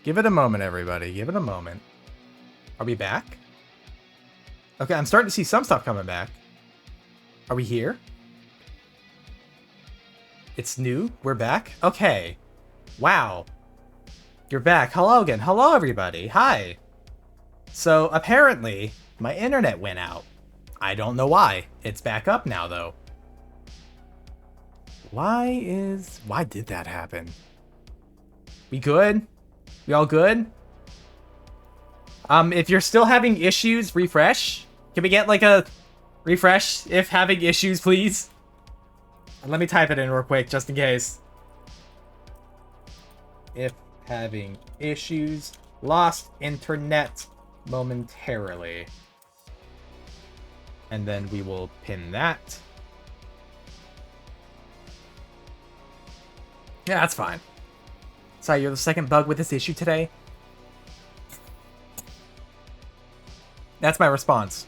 Give it a moment, everybody. Give it a moment. Are we back? Okay, I'm starting to see some stuff coming back. Are we here? It's new? We're back? Okay. Wow. You're back. Hello again. Hello, everybody. Hi. So, apparently, my internet went out. I don't know why. It's back up now, though. Why did that happen? We good? We all good? If you're still having issues, refresh. Can we get like a refresh if having issues, please? Let me type it in real quick, just in case. If having issues, lost internet momentarily. And then we will pin that. Yeah, that's fine. Sorry, you're the second bug with this issue today? That's my response.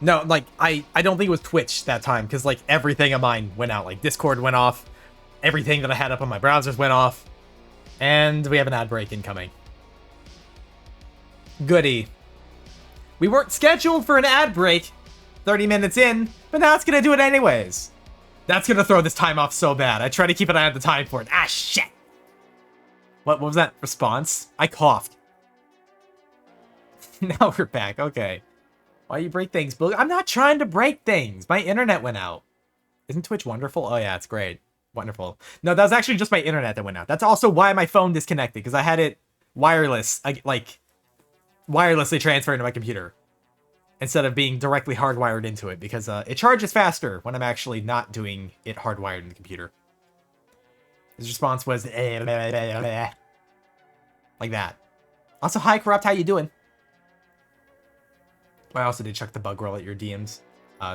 No, like, I don't think it was Twitch that time, because, like, everything of mine went out. Like, Discord went off, everything that I had up on my browsers went off, and we have an ad break incoming. Goody. We weren't scheduled for an ad break 30 minutes in, but now it's gonna do it anyways. That's gonna throw this time off so bad. I try to keep an eye on the time for it. Ah, shit! What was that response? I coughed. Now we're back. Okay. Why you break things? I'm not trying to break things. My internet went out. Isn't Twitch wonderful? Oh yeah, it's great. Wonderful. No, that was actually just my internet that went out. That's also why my phone disconnected, because I had it wireless, like wirelessly transferred to my computer instead of being directly hardwired into it, because it charges faster when I'm actually not doing it hardwired in the computer. His response was like that. Also, hi Corrupt, how you doing? I also did check the bug roll at your DMs,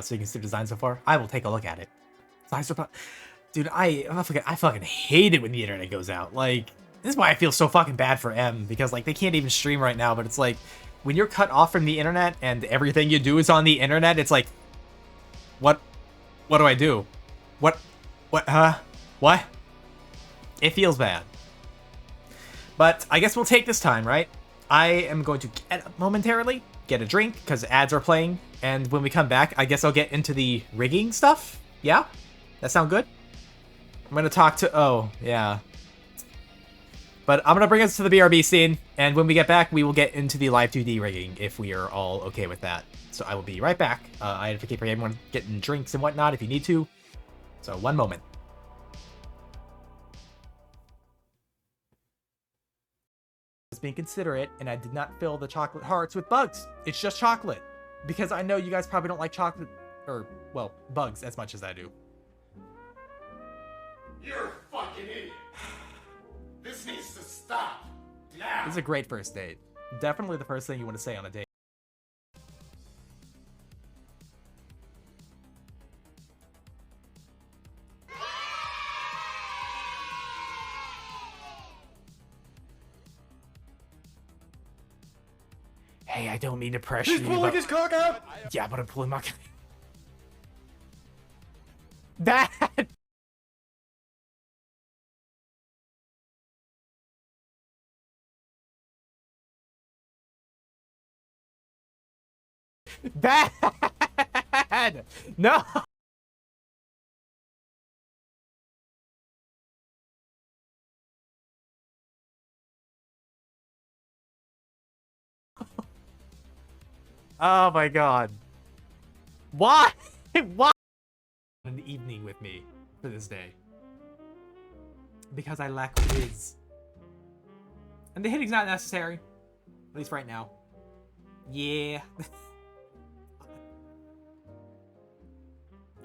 so you can see the design so far. I will take a look at it. Dude, I fucking hate it when the internet goes out. Like, this is why I feel so fucking bad for M, because like they can't even stream right now. But it's like when you're cut off from the internet and everything you do is on the internet, it's like, what do I do? What? It feels bad. But I guess we'll take this time, right? I am going to get up momentarily, get a drink, because ads are playing, and when we come back, I guess I'll get into the rigging stuff? Yeah? That sound good? I'm gonna talk to... Oh, yeah. But I'm gonna bring us to the BRB scene, and when we get back, we will get into the Live2D rigging, if we are all okay with that. So I will be right back. I advocate for everyone getting drinks and whatnot if you need to. So, one moment. Being considerate, and I did not fill the chocolate hearts with bugs. It's just chocolate, because I know you guys probably don't like chocolate, or, well, bugs as much as I do. You're a fucking idiot. This needs to stop now. This is a great first date. Definitely the first thing you want to say on a date. Hey, I don't mean to pressure you. He's pulling his cock out. Yeah, but I'm pulling my... Bad! Bad! No! Oh my god. Why? Why? An evening with me for this day. Because I lack whiz. And the hitting's not necessary. At least right now. Yeah.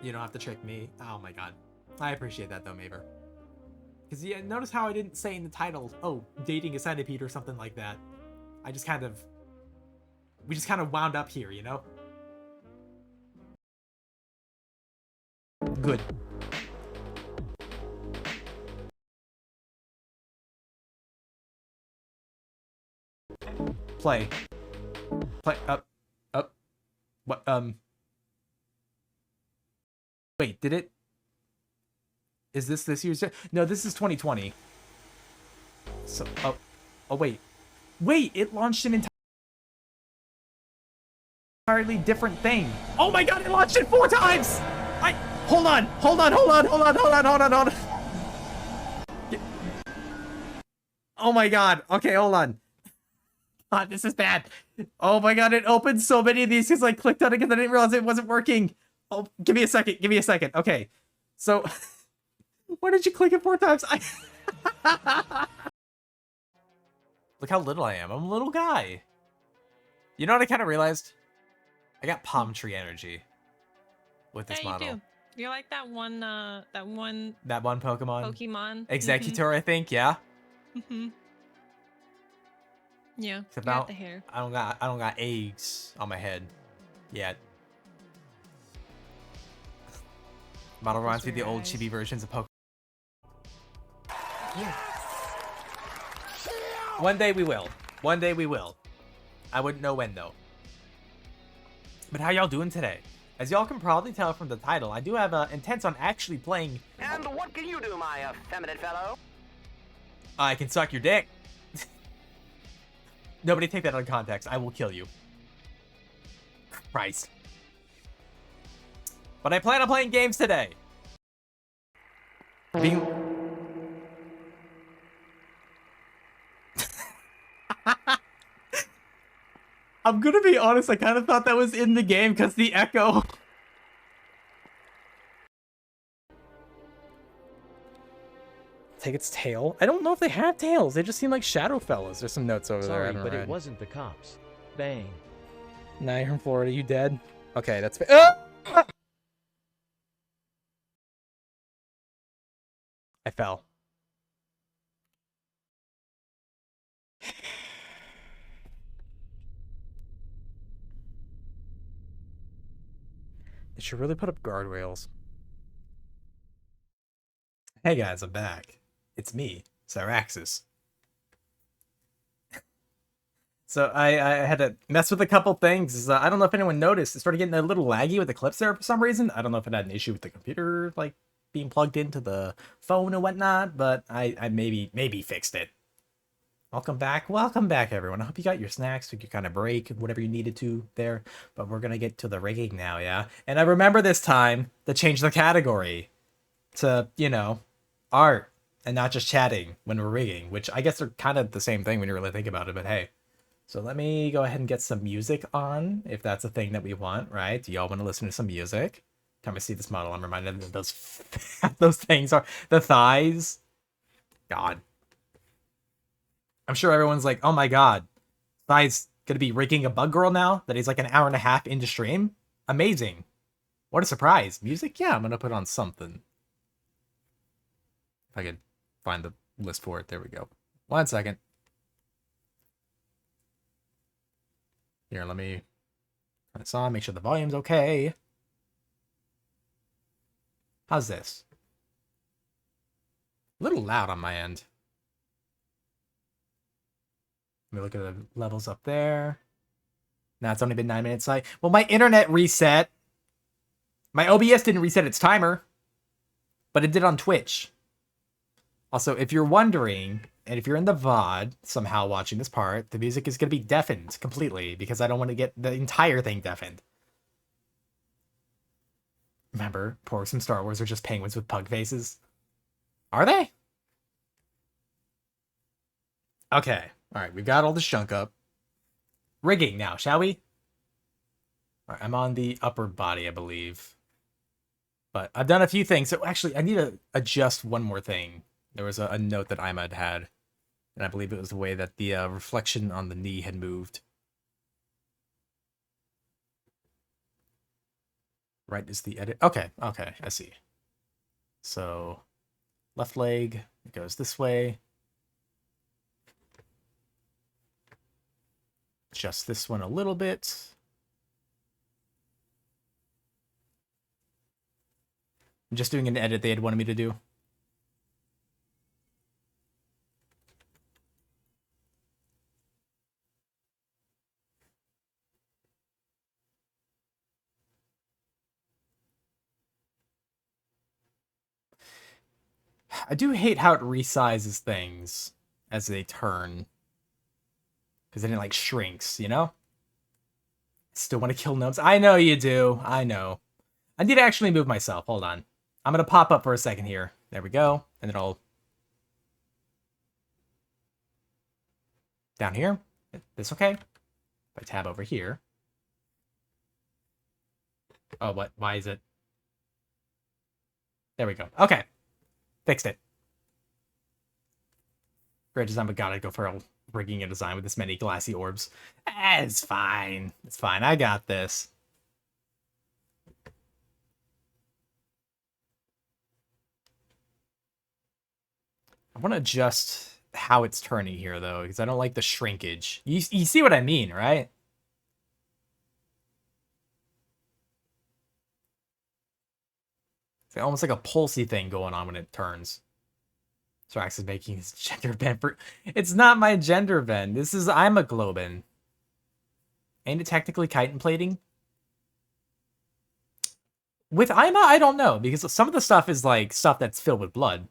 You don't have to trick me. Oh my god. I appreciate that though, Maver. Because yeah, notice how I didn't say in the title, oh, dating a centipede or something like that. I just kind of... We just kind of wound up here, you know? Good. Play. Play. Up. What? Wait, did it? Is this year's? No, this is 2020. So, Oh, wait. Wait, it launched an entirely different thing. Oh my god, it launched it 4 times! Hold on. Oh my god. Okay, hold on. God, this is bad. Oh my god, it opened so many of these because I clicked on it because I didn't realize it wasn't working. Oh, give me a second. Okay. So, why did you click it 4 times? Look how little I am. I'm a little guy. You know what I kind of realized? I got palm tree energy with this model. You do. You're like that one Pokemon. Executor, I think, yeah. Yeah. It's about the hair. I don't got eggs on my head yet. Model reminds me of the old chibi versions of Pokemon. Yes. One day we will. I wouldn't know when though. But how y'all doing today? As y'all can probably tell from the title, I do have intents on actually playing. And what can you do, my effeminate fellow? I can suck your dick. Nobody take that out of context. I will kill you. Christ. But I plan on playing games today. I'm gonna be honest, I kind of thought that was in the game because the echo. Take its tail? I don't know if they have tails. They just seem like shadow fellas. There's some notes over there. Sorry, but it wasn't the cops. Bang. Nah, you're from Florida. You dead? Okay, that's fair. I fell. They should really put up guardrails. Hey guys, I'm back. It's me, Cyraxis. So I had to mess with a couple things. I don't know if anyone noticed. It started getting a little laggy with the clips there for some reason. I don't know if it had an issue with the computer, like being plugged into the phone and whatnot, but I maybe fixed it. Welcome back, everyone. I hope you got your snacks, took your kind of break, whatever you needed to there. But we're gonna get to the rigging now, yeah. And I remember this time to change the category to, you know, art and not just chatting when we're rigging, which I guess are kind of the same thing when you really think about it. But hey. So let me go ahead and get some music on, if that's a thing that we want, right? Do y'all want to listen to some music? Time I see this model, I'm reminded that those things are the thighs. God. I'm sure everyone's like, oh my god, thighs gonna be rigging a bug girl now that he's like an hour and a half into stream? Amazing. What a surprise. Music? Yeah, I'm gonna put on something. If I could find the list for it. There we go. 1 second. Here, let me turn this on, make sure the volume's okay. How's this? A little loud on my end. Let me look at the levels up there. Now it's only been 9 minutes. Well, my internet reset. My OBS didn't reset its timer, but it did on Twitch. Also, if you're wondering, and if you're in the VOD somehow watching this part, the music is going to be deafened completely because I don't want to get the entire thing deafened. Remember, porgs from Star Wars are just penguins with pug faces. Are they? Okay. All right, we've got all this junk up. Rigging now, shall we? All right, I'm on the upper body, I believe. But I've done a few things. So actually, I need to adjust one more thing. There was a note that Imad had, and I believe it was the way that the reflection on the knee had moved. Right is the edit. Okay, I see. So, left leg, it goes this way. Adjust this one a little bit. I'm just doing an edit they had wanted me to do. I do hate how it resizes things as they turn. Because then it, like, shrinks, you know? Still want to kill gnomes? I know you do. I know. I need to actually move myself. Hold on. I'm going to pop up for a second here. There we go. And then I'll... Down here. This okay? If I tab over here. Oh, what? Why is it? There we go. Okay. Fixed it. Great design, but gotta go for a rigging a design with this many glassy orbs. It's fine. It's fine. I got this. I want to adjust how it's turning here, though, because I don't like the shrinkage. You see what I mean, right? It's almost like a pulsy thing going on when it turns. Strax is making his gender bend for... It's not my gender bend. This is... I'm a Globin. Ain't it technically chitin plating? With Ima, I don't know, because some of the stuff is like stuff that's filled with blood.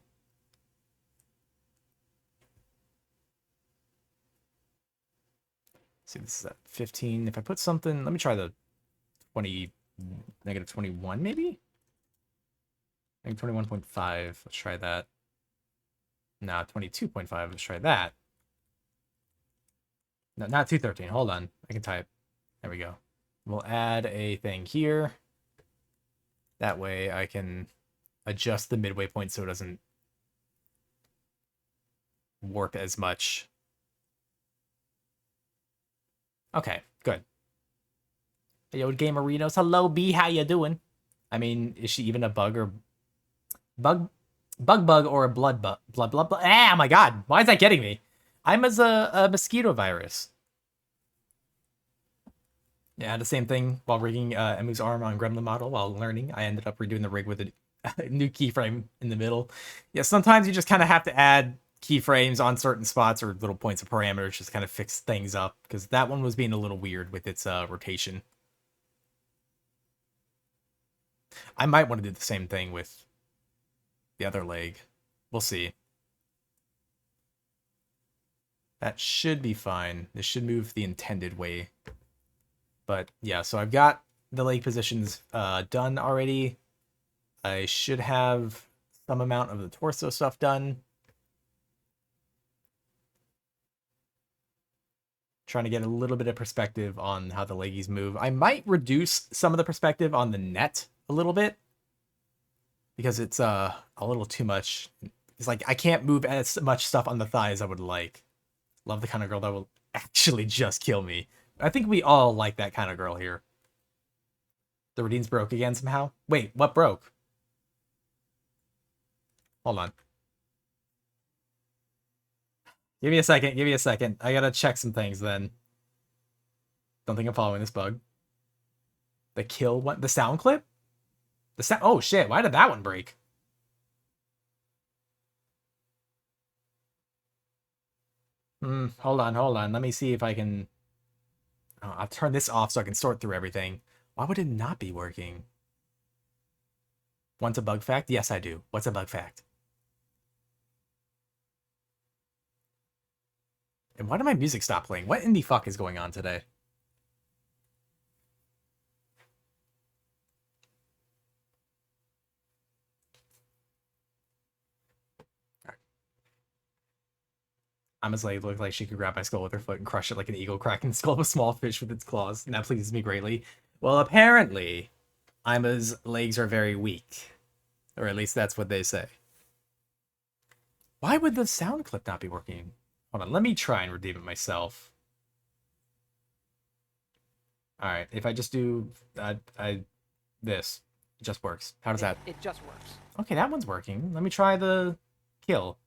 See, this is at 15. If I put something... Let me try the 20... Negative 21, maybe? Negative 21.5. Let's try that. No, 22.5. Let's try that. No, not 213. Hold on. I can type. There we go. We'll add a thing here. That way I can adjust the midway point so it doesn't warp as much. Okay, good. Hey, yo, Gamerinos. Hello, B. How you doing? I mean, is she even a bug or... Bug or a blood bug? Blood. Ah, my god. Why is that getting me? I'm as a mosquito virus. Yeah, the same thing while rigging Emu's arm on Gremlin model while learning. I ended up redoing the rig with a new keyframe in the middle. Yeah, sometimes you just kind of have to add keyframes on certain spots or little points of parameters, just kind of fix things up, because that one was being a little weird with its rotation. I might want to do the same thing with the other leg. We'll see. That should be fine. This should move the intended way. But yeah, so I've got the leg positions done already. I should have some amount of the torso stuff done. Trying to get a little bit of perspective on how the leggies move. I might reduce some of the perspective on the net a little bit, because it's a little too much. It's like I can't move as much stuff on the thigh as I would like. Love the kind of girl that will actually just kill me. I think we all like that kind of girl here. The routine's broke again somehow. Wait, what broke? Hold on. Give me a second. Give me a second. I gotta check some things then. Don't think I'm following this bug. The kill one? The sound clip? The sound... Oh, shit. Why did that one break? Hold on, hold on. Let me see if I can... Oh, I'll turn this off so I can sort through everything. Why would it not be working? Want a bug fact? Yes, I do. What's a bug fact? And why did my music stop playing? What in the fuck is going on today? Ama's leg looked like she could grab my skull with her foot and crush it like an eagle cracking the skull of a small fish with its claws. And that pleases me greatly. Well, apparently, Ima's legs are very weak. Or at least that's what they say. Why would the sound clip not be working? Hold on, let me try and redeem it myself. Alright, if I just do this, it just works. How does that? It just works. Okay, that one's working. Let me try the kill.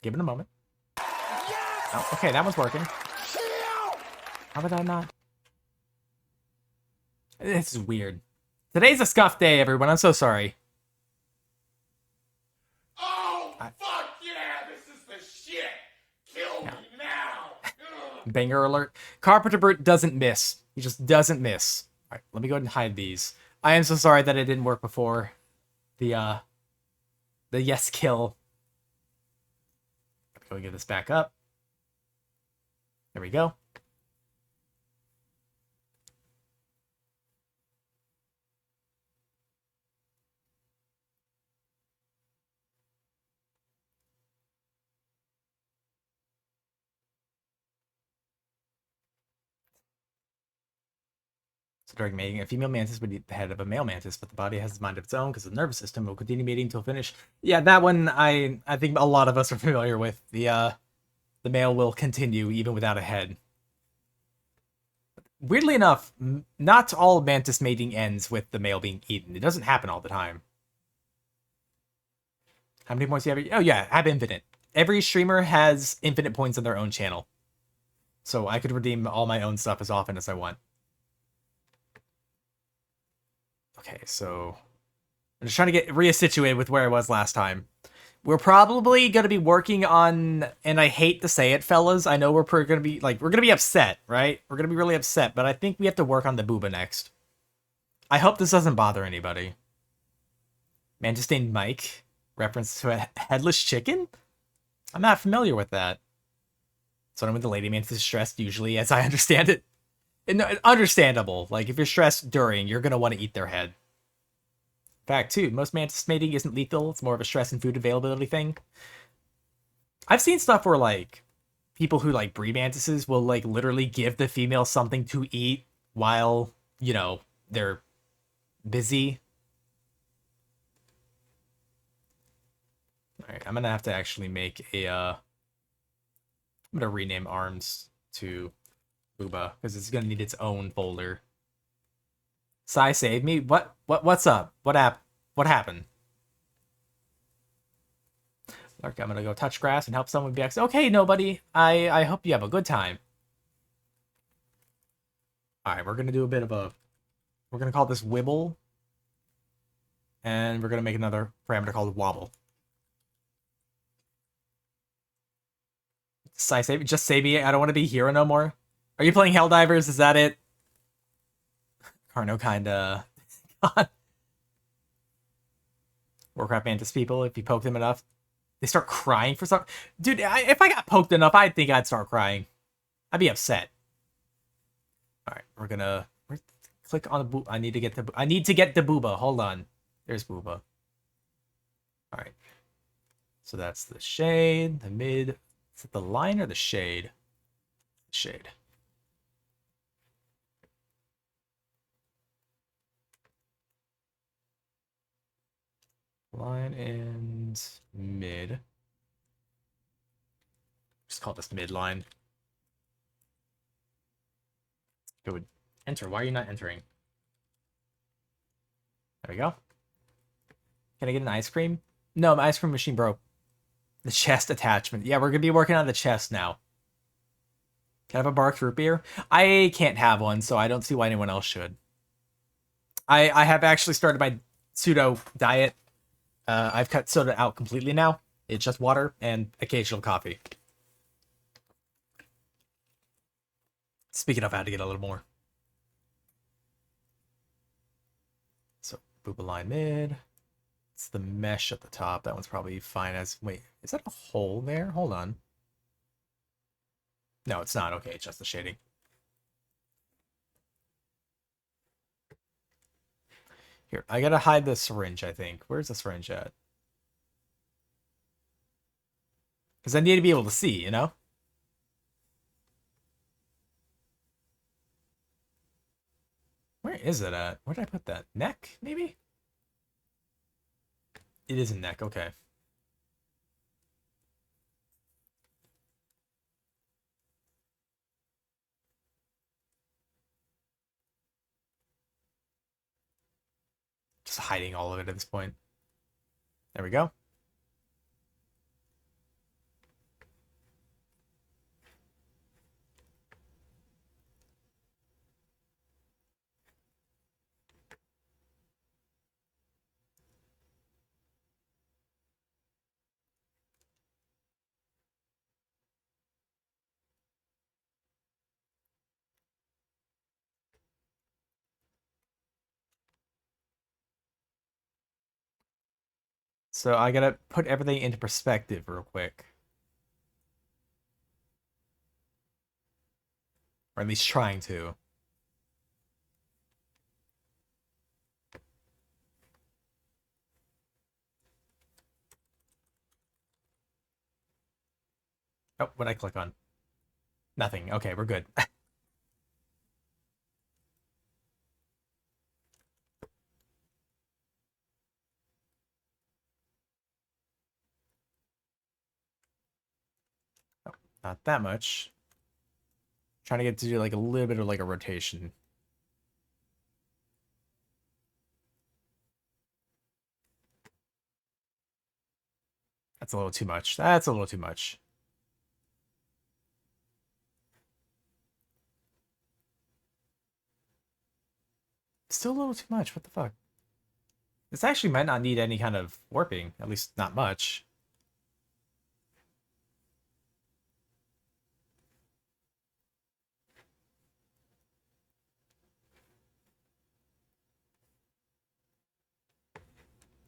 Give it a moment. Yes! Oh, okay, that one's working. Kill! How would I not? This is weird. Today's a scuff day, everyone. I'm so sorry. Oh, fuck yeah! This is the shit! Kill me now! Ugh. Banger alert. Carpenter Brute doesn't miss. He just doesn't miss. All right, let me go ahead and hide these. I am so sorry that it didn't work before. The yes kill. go get this back up. There we go. So during mating, a female mantis would eat the head of a male mantis, but the body has a mind of its own because the nervous system will continue mating until finish. Yeah, that one I think a lot of us are familiar with. The male will continue even without a head. Weirdly enough, not all mantis mating ends with the male being eaten. It doesn't happen all the time. How many points do you have? Oh yeah, have infinite. Every streamer has infinite points on their own channel. So I could redeem all my own stuff as often as I want. Okay, so I'm just trying to get reassituated with where I was last time. We're probably going to be working on, and I hate to say it, fellas, I know we're going to be, like, we're going to be upset, right? We're going to be really upset, but I think we have to work on the booba next. I hope this doesn't bother anybody. Mantis named Mike, reference to a headless chicken? I'm not familiar with that. So when the lady mantis is stressed, usually, as I understand it. Understandable. Like, if you're stressed during, you're going to want to eat their head. Fact, too, most mantis mating isn't lethal. It's more of a stress and food availability thing. I've seen stuff where, like, people who, like, breed mantises will, like, literally give the female something to eat while, you know, they're busy. Alright, I'm gonna have to actually make a, I'm gonna rename arms to Booba, because it's gonna need its own folder. Sai saved me? What's up? What happened? Look, I'm gonna go touch grass and help someone be okay, nobody. I hope you have a good time. Alright, we're gonna do a bit of a... We're gonna call this Wibble. And we're gonna make another parameter called Wobble. Sai save me? Just save me. I don't want to be hero no more. Are you playing Helldivers? Is that it? Carno kinda... Warcraft Mantis people, if you poke them enough, they start crying for something. Dude, if I got poked enough, I think I'd start crying. I'd be upset. Alright, we're gonna... click on the I need to get the booba. Hold on. There's booba. Alright. So that's the shade, the mid. Is it the line or the shade? Shade. Line and mid. Just call this midline. Go with enter. Why are you not entering? There we go. Can I get an ice cream? No, my ice cream machine broke. The chest attachment. Yeah, we're gonna be working on the chest now. Can I have a bark root beer? I can't have one, so I don't see why anyone else should. I have actually started my pseudo diet. I've cut soda out completely now. It's just water and occasional coffee. Speaking of, I had to get a little more. So, booba line mid. It's the mesh at the top. That one's probably fine as... Wait, is that a hole there? Hold on. No, it's not. Okay, it's just the shading. Here, I gotta hide the syringe, I think. Where's the syringe at? Because I need to be able to see, you know? Where is it at? Where did I put that? Neck, maybe? It is a neck, okay. Just hiding all of it at this point. There we go. So I gotta put everything into perspective real quick. Or at least trying to. Oh, what'd I click on? Nothing. Okay, we're good. Oh, not that much. Trying to get to do like a little bit of like a rotation. That's a little too much. That's a little too much. Still a little too much. What the fuck? This actually might not need any kind of warping. At least not much.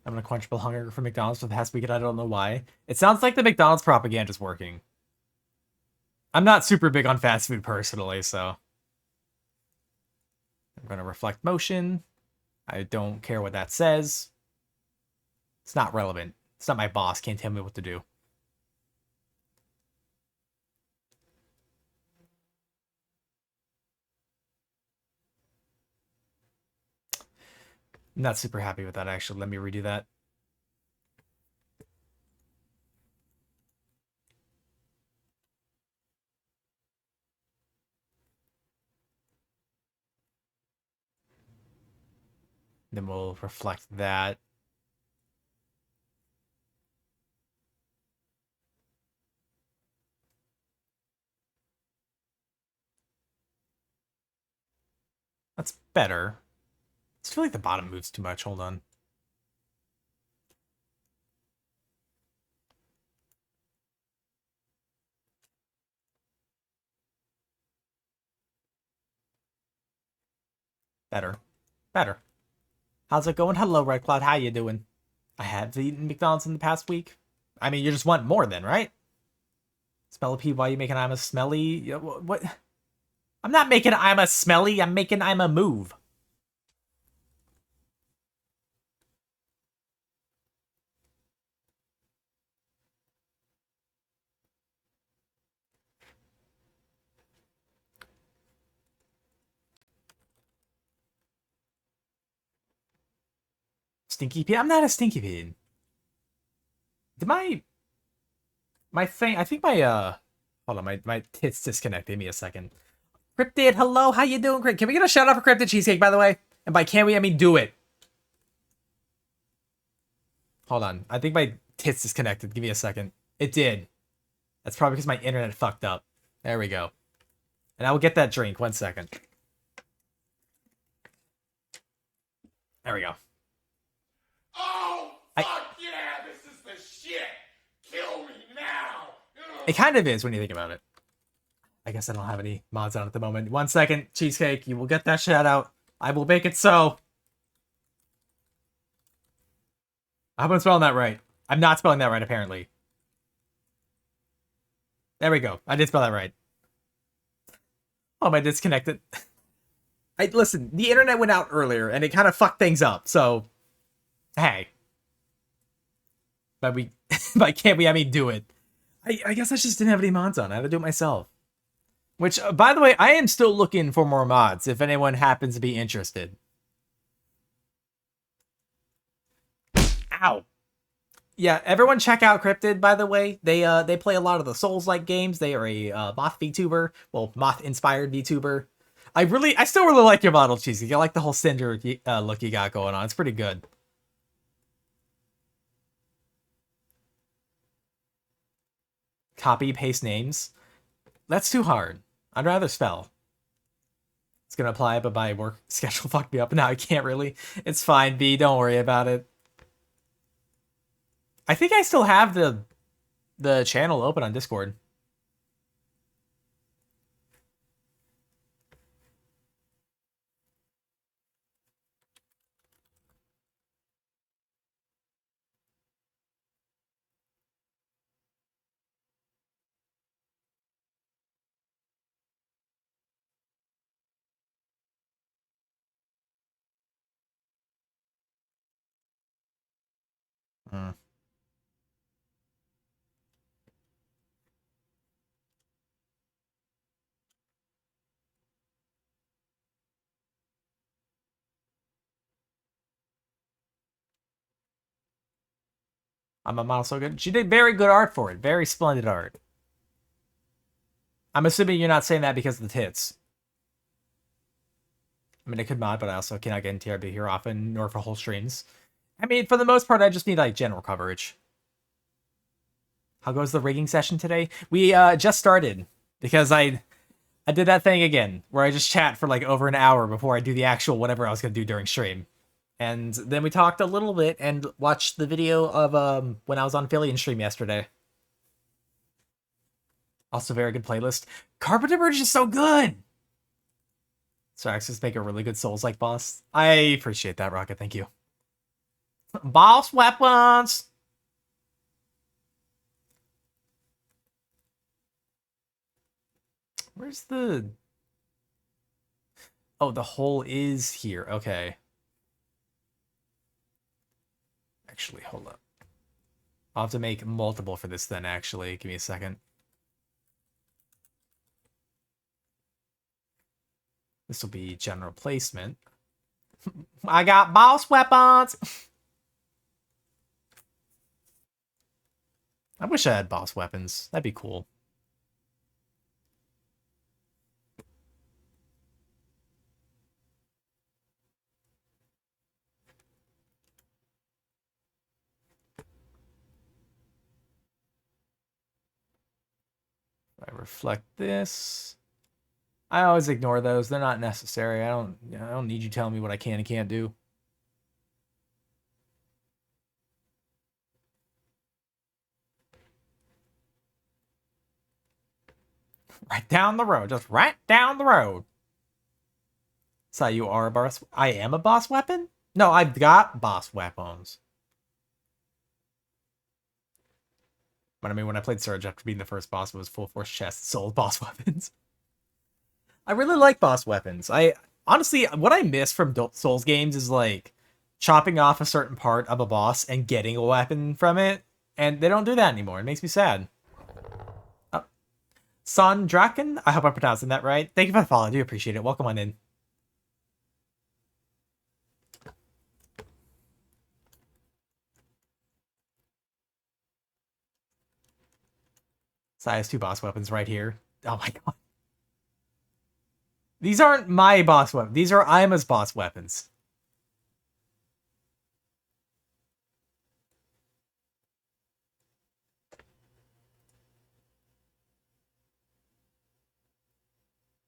I'm gonna quenchable hunger for McDonald's for the past weekend. I don't know why. It sounds like the McDonald's propaganda is working. I'm not super big on fast food personally, so I'm gonna reflect motion. I don't care what that says. It's not relevant. It's not my boss. Can't tell me what to do. I'm not super happy with that, actually. Let me redo that. Then we'll reflect that. That's better. I feel like the bottom moves too much. Hold on. Better. Better. How's it going? Hello, Red Cloud. How you doing? I have eaten McDonald's in the past week. I mean, you just want more then, right? Smell a pee, why you making I'm a smelly? What? I'm not making I'm a smelly. I'm making I'm a move. Stinky pee? I'm not a stinky pee. Did my thing? I think my hold on, my tits disconnected. Give me a second. Cryptid, hello, how you doing? Great. Can we get a shout out for Cryptid Cheesecake, by the way? And by can we, I mean do it. Hold on. I think my tits disconnected. Give me a second. It did. That's probably because my internet fucked up. There we go. And I will get that drink. 1 second. There we go. Oh, fuck yeah, this is the shit. Kill me now. It kind of is when you think about it. I guess I don't have any mods on at the moment. 1 second, Cheesecake. You will get that shout out. I will make it so. I hope I'm spelling that right. I'm not spelling that right, apparently. There we go. I did spell that right. Oh, am I disconnected? Listen, the internet went out earlier, and it kind of fucked things up, so... Hey. But by can't we, I mean do it. I guess I just didn't have any mods on. I had to do it myself. Which, by the way, I am still looking for more mods, if anyone happens to be interested. Ow. Yeah, everyone check out Cryptid, by the way. They play a lot of the Souls-like games. They are a Moth VTuber. Well, Moth-inspired VTuber. I still really like your model, Cheesy. I like the whole Cinder look you got going on. It's pretty good. Copy, paste names. That's too hard. I'd rather spell. It's gonna apply, but my work schedule fucked me up. Now I can't really. It's fine, B. Don't worry about it. I think I still have the channel open on Discord. I'm a model so good. She did very good art for it. Very splendid art. I'm assuming you're not saying that because of the tits. I mean, I could mod, but I also cannot get in TRB here often, nor for whole streams. I mean, for the most part, I just need, like, general coverage. How goes the rigging session today? We just started, because I did that thing again, where I just chat for, like, over an hour before I do the actual whatever I was going to do during stream. And then we talked a little bit and watched the video of when I was on Philly stream yesterday. Also, very good playlist. Carpenter Bridge is so good! So Axis make a really good Souls-like boss. I appreciate that, Rocket. Thank you. Boss weapons! Where's the... Oh, the hole is here. Okay. Actually, hold up. I'll have to make multiple for this then, actually. Give me a second. This will be general placement. I got boss weapons! I wish I had boss weapons. That'd be cool. I reflect this. I always ignore those. They're not necessary. I don't need you telling me what I can and can't do. Right down the road. Just right down the road. So you are a boss. I am a boss weapon? No, I've got boss weapons. But I mean, when I played Surge after being the first boss, it was full force chest, soul boss weapons. I really like boss weapons. Honestly, what I miss from Souls games is like chopping off a certain part of a boss and getting a weapon from it. And they don't do that anymore. It makes me sad. Oh. Son Draken? I hope I'm pronouncing that right. Thank you for the follow. I do appreciate it. Welcome on in. So I have 2 boss weapons right here. Oh my god. These aren't my boss weapons. These are Ima's boss weapons.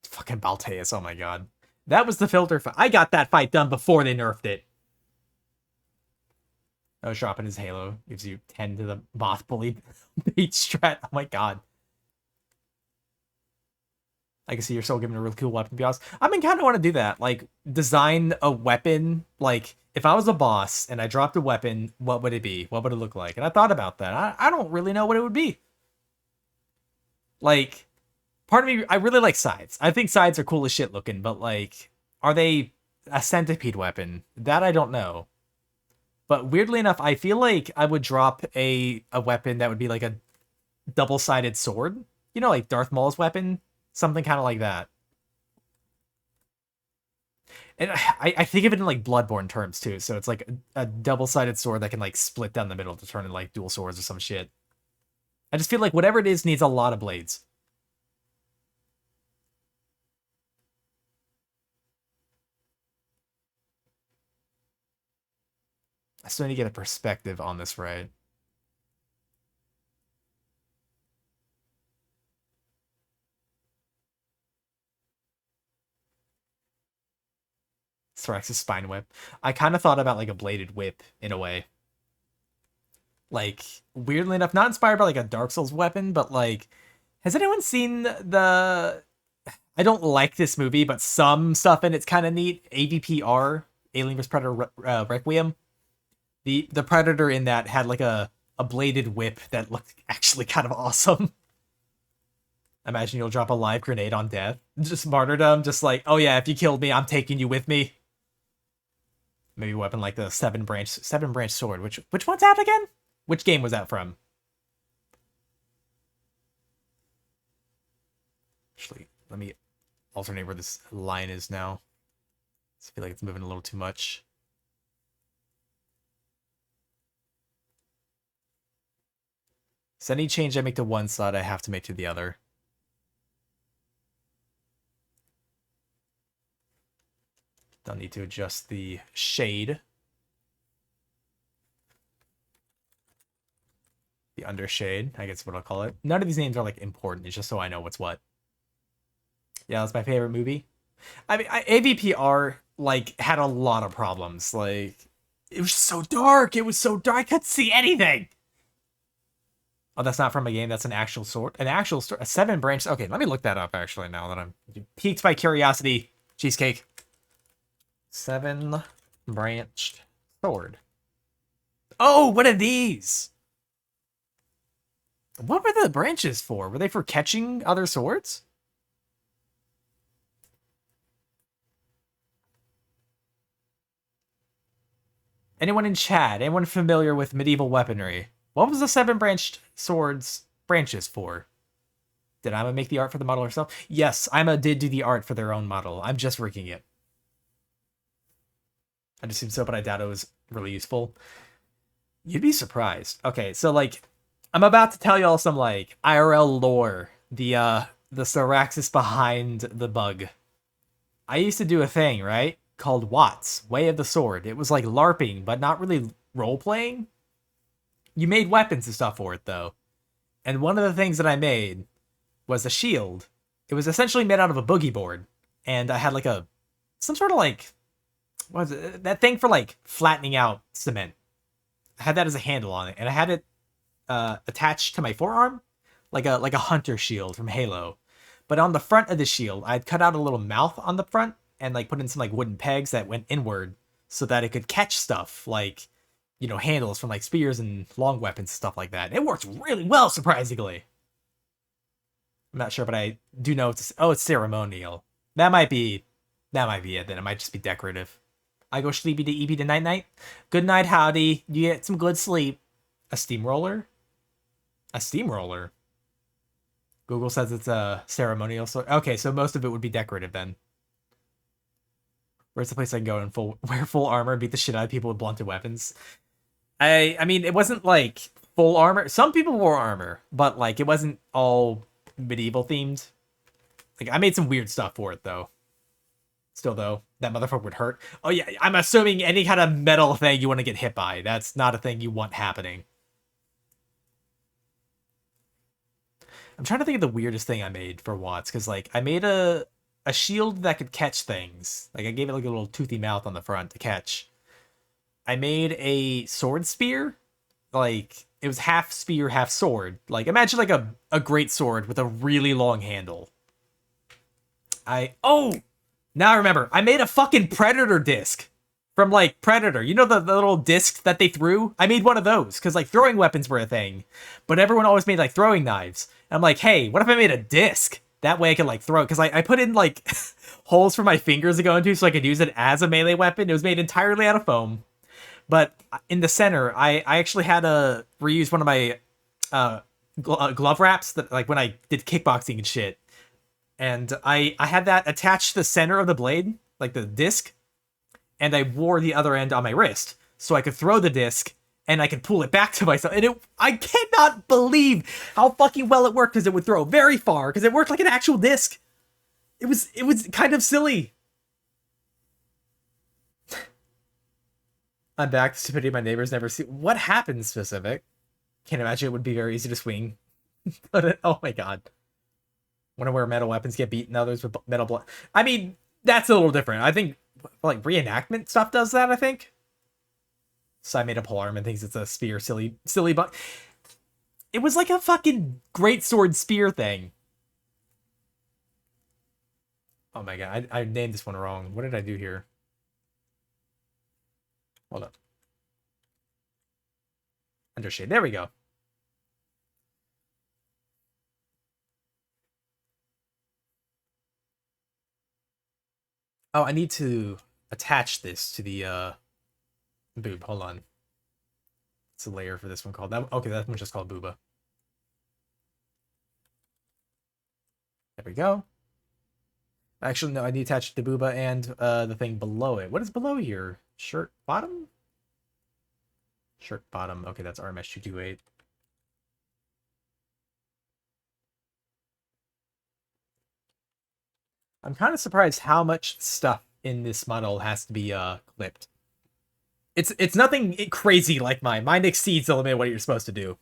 Fucking Balteus, oh my god. That was the filter fight. I got that fight done before they nerfed it. Oh, dropping his Halo gives you 10 to the boss bully bait strat. Oh my god. I can see you're still giving a really cool weapon, to be honest. I mean, kind of want to do that. Like, design a weapon. Like, if I was a boss and I dropped a weapon, what would it be? What would it look like? And I thought about that. I don't really know what it would be. Like, part of me, I really like sides. I think sides are cool as shit looking, but, like, are they a centipede weapon? That I don't know. But weirdly enough, I feel like I would drop a weapon that would be like a double-sided sword. You know, like Darth Maul's weapon? Something kind of like that. And I think of it in like Bloodborne terms too. So it's like a double-sided sword that can like split down the middle to turn into like dual swords or some shit. I just feel like whatever it is needs a lot of blades. I still need to get a perspective on this right. Thorax's spine whip. I kind of thought about like a bladed whip in a way. Like, weirdly enough, not inspired by like a Dark Souls weapon, but like, has anyone seen the... I don't like this movie, but some stuff in it's kind of neat. AVPR, Alien vs. Predator Requiem. The Predator in that had like a bladed whip that looked actually kind of awesome. Imagine you'll drop a live grenade on death. Just martyrdom, just like, oh yeah, if you killed me, I'm taking you with me. Maybe a weapon like the seven branch sword. Which one's out again? Which game was that from? Actually, let me alternate where this line is now. I feel like it's moving a little too much. So any change I make to one side, I have to make to the other. Don't need to adjust the shade. The undershade, I guess what I'll call it. None of these names are like important. It's just so I know what's what. Yeah, that's my favorite movie. I mean, AVPR like had a lot of problems. Like, it was so dark. It was so dark. I couldn't see anything. Oh, that's not from a game. That's an actual sword. An actual sword. A 7 branch. Okay, let me look that up actually. Now that I'm piqued by curiosity. Cheesecake. 7 branched sword. Oh, what are these? What were the branches for? Were they for catching other swords? Anyone in chat? Anyone familiar with medieval weaponry? What was the 7 branched swords branches for? Did Ima make the art for the model herself? Yes, Ima did do the art for their own model. I'm just rigging it. I just assumed so, but I doubt it was really useful. You'd be surprised. Okay, so like, I'm about to tell y'all some like IRL lore. The Cyraxis behind the bug. I used to do a thing, right? Called Watts, Way of the Sword. It was like LARPing, but not really role-playing. You made weapons and stuff for it, though. And one of the things that I made was a shield. It was essentially made out of a boogie board. And I had like some sort of like, what was it? That thing for like flattening out cement. I had that as a handle on it. And I had it attached to my forearm, like a hunter shield from Halo. But on the front of the shield, I'd cut out a little mouth on the front and like put in some like wooden pegs that went inward so that it could catch stuff like, you know, handles from like spears and long weapons, stuff like that. It works really well, surprisingly. I'm not sure, but I do know it's ceremonial. That might be it. Then it might just be decorative. I go sleepy to EP to night night. Good night, howdy. You get some good sleep. A steamroller? A steamroller? Google says it's a ceremonial sword. Okay, so most of it would be decorative then. Where's the place I can go and wear full armor and beat the shit out of people with blunted weapons? I mean, it wasn't like full armor. Some people wore armor, but like it wasn't all medieval themed. Like I made some weird stuff for it though. Still though, that motherfucker would hurt. Oh yeah, I'm assuming any kind of metal thing you want to get hit by. That's not a thing you want happening. I'm trying to think of the weirdest thing I made for Watts, because like I made a shield that could catch things. Like I gave it like a little toothy mouth on the front to catch. I made a sword spear. Like it was half spear, half sword. Like imagine like a great sword with a really long handle. Now I remember. I made a fucking Predator disc from like Predator. You know the little disc that they threw? I made one of those because like throwing weapons were a thing, but everyone always made like throwing knives. And I'm like, hey, what if I made a disc? That way I could like throw it, because I put in like holes for my fingers to go into so I could use it as a melee weapon. It was made entirely out of foam. But in the center, I actually had to reuse one of my glove wraps that like when I did kickboxing and shit. And I had that attached to the center of the blade, like the disc, and I wore the other end on my wrist so I could throw the disc and I could pull it back to myself. And I cannot believe how fucking well it worked, because it would throw very far, because it worked like an actual disc. It was kind of silly. I'm back. The stupidity my neighbors never see. What happened, specific? Can't imagine it would be very easy to swing. But oh my god. Wonder where metal weapons get beaten, others with metal blood. I mean, that's a little different. I think like reenactment stuff does that, I think. So I made a polearm and thinks it's a spear, silly but it was like a fucking great sword spear thing. Oh my god, I named this one wrong. What did I do here? Hold up. Undershade. There we go. Oh, I need to attach this to the boob. Hold on. What's the layer for this one called? Okay, that one's just called Booba. There we go. Actually, no, I need to attach the Booba and the thing below it. What is below here? Shirt bottom? Shirt bottom. Okay, that's RMS 228. I'm kind of surprised how much stuff in this model has to be clipped. It's nothing crazy like mine. Mine exceeds the limit of what you're supposed to do.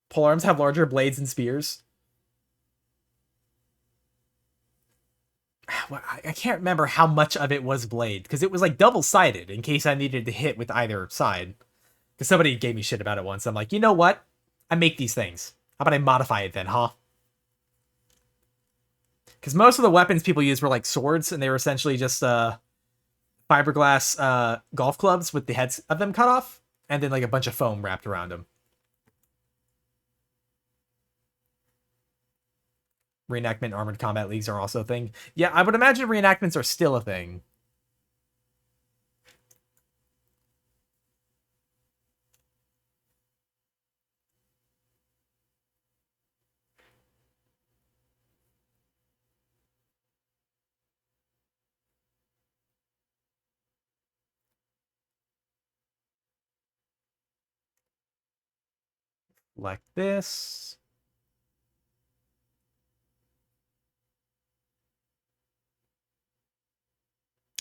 Polearms have larger blades and spears. I can't remember how much of it was blade, because it was like double-sided in case I needed to hit with either side. Because somebody gave me shit about it once. I'm like, you know what? I make these things. How about I modify it then, huh? Because most of the weapons people used were like swords, and they were essentially just fiberglass golf clubs with the heads of them cut off, and then like a bunch of foam wrapped around them. Reenactment armored combat leagues are also a thing. Yeah, I would imagine reenactments are still a thing. Like this.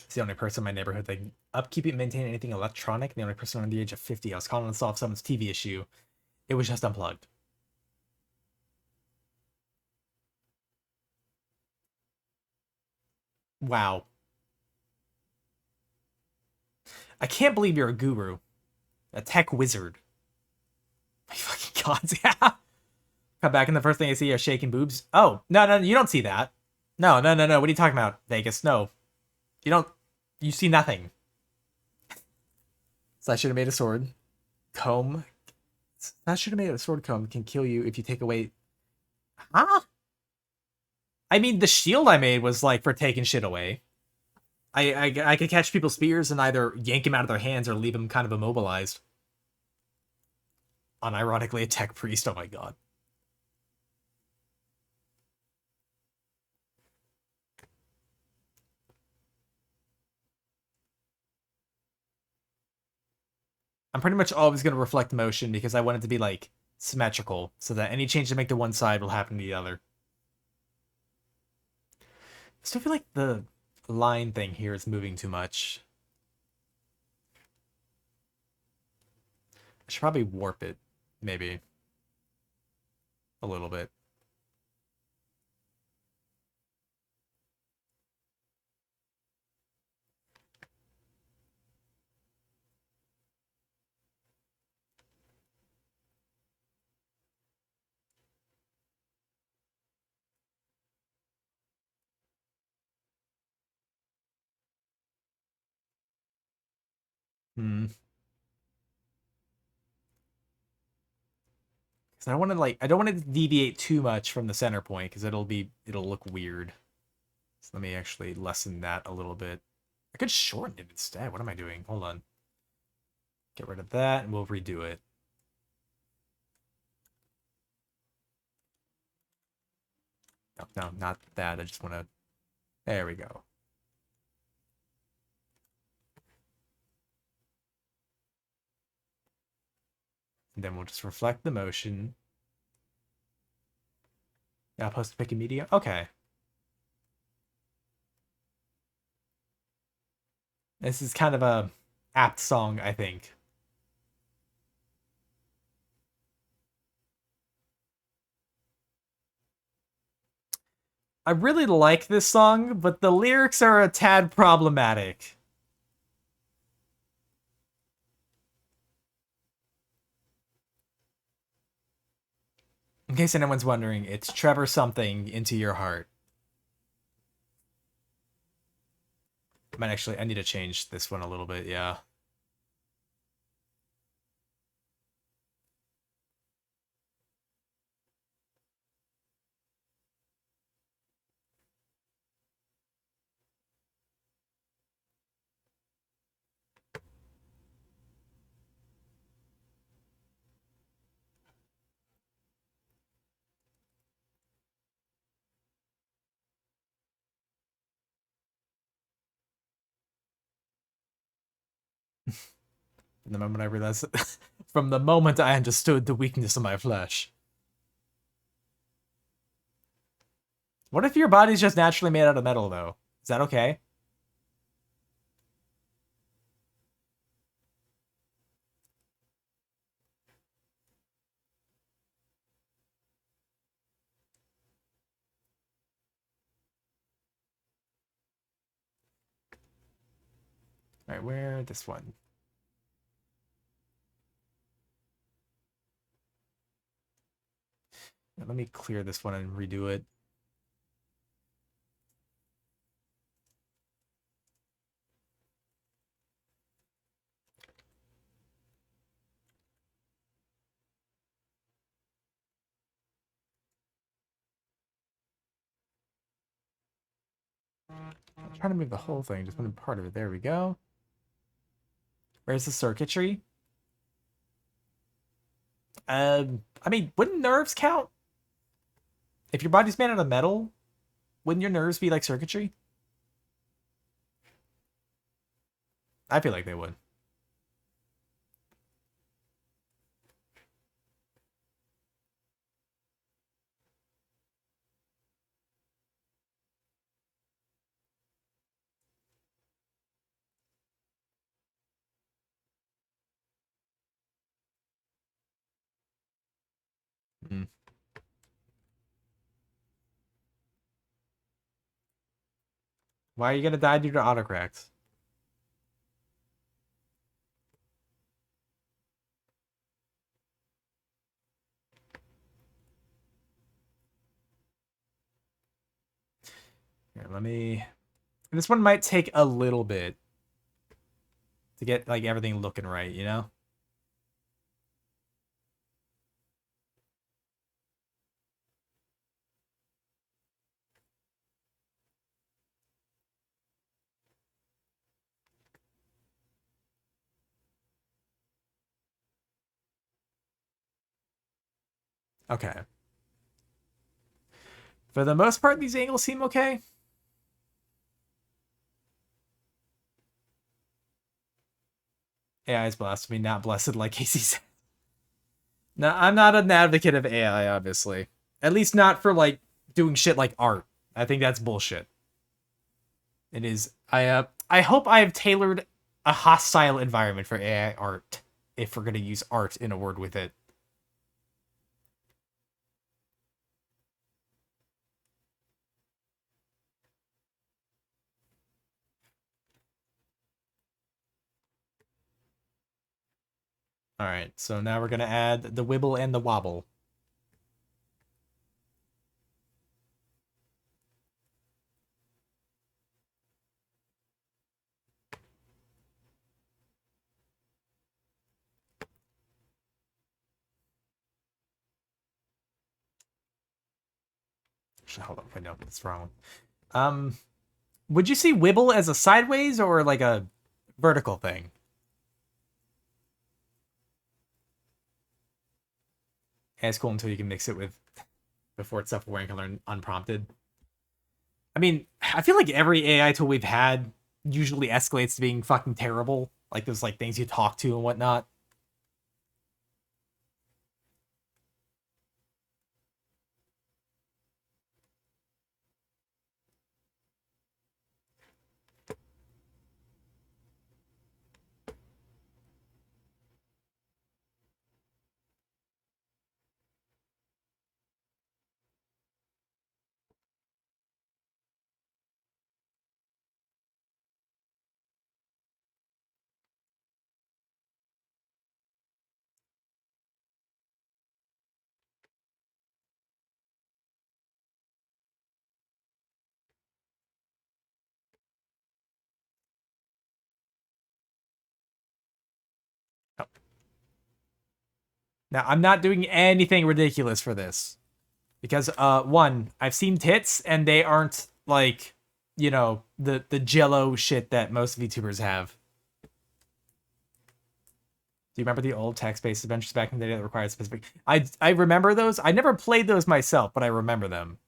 It's the only person in my neighborhood that upkeep and maintain anything electronic. The only person under the age of 50. I was calling to solve someone's TV issue. It was just unplugged. Wow. I can't believe you're a guru. A tech wizard. My fucking gods, yeah. Come back and the first thing I see are shaking boobs. Oh, no, you don't see that. No. What are you talking about, Vegas? No. You don't... You see nothing. So I should have made a sword. Comb. I should have made a sword comb. Can kill you if you take away... Huh? I mean, the shield I made was, like, for taking shit away. I could catch people's spears and either yank them out of their hands or leave them kind of immobilized. Unironically, a tech priest. Oh my god. I'm pretty much always going to reflect motion because I want it to be, like, symmetrical, so that any change to make to one side will happen to the other. I still feel like the line thing here is moving too much. I should probably warp it, maybe. A little bit. Hmm. Because I want to I don't want it to deviate too much from the center point because it'll look weird. So let me actually lessen that a little bit. I could shorten it instead. What am I doing? Hold on. Get rid of that and we'll redo it. No, not that. I just want to... There we go. And then we'll just reflect the motion. Now post pick a media. Okay. This is kind of a apt song, I think. I really like this song, but the lyrics are a tad problematic. In case anyone's wondering, it's Trevor something into your heart. I need to change this one a little bit, yeah. From the moment I realized, from the moment I understood the weakness of my flesh. What if your body's just naturally made out of metal, though? Is that okay? Alright, where? This one. Let me clear this one and redo it. I'm trying to move the whole thing, just one part of it. There we go. Where's the circuitry? I mean, wouldn't nerves count? If your body's made out of metal, wouldn't your nerves be like circuitry? I feel like they would. Mm. Why are you gonna die due to autocorrect? Here, let me... This one might take a little bit to get, like, everything looking right, you know? Okay. For the most part, these angles seem okay. AI is blasphemy, not blessed like Casey said. No, I'm not an advocate of AI, obviously. At least not for, like, doing shit like art. I think that's bullshit. It is. I hope I have tailored a hostile environment for AI art, if we're gonna use art in a word with it. Alright, so now we're gonna add the wibble and the wobble. Actually, hold on, wait, no, that's wrong. Would you see wibble as a sideways or like a vertical thing? Yeah, it's cool until you can mix it with before it's self-aware and learn unprompted. I mean, I feel like every AI tool we've had usually escalates to being fucking terrible. Like those like things you talk to and whatnot. Now, I'm not doing anything ridiculous for this. Because, one, I've seen tits, and they aren't, like, you know, the jello shit that most VTubers have. Do you remember the old text-based adventures back in the day that required specific... I remember those. I never played those myself, but I remember them.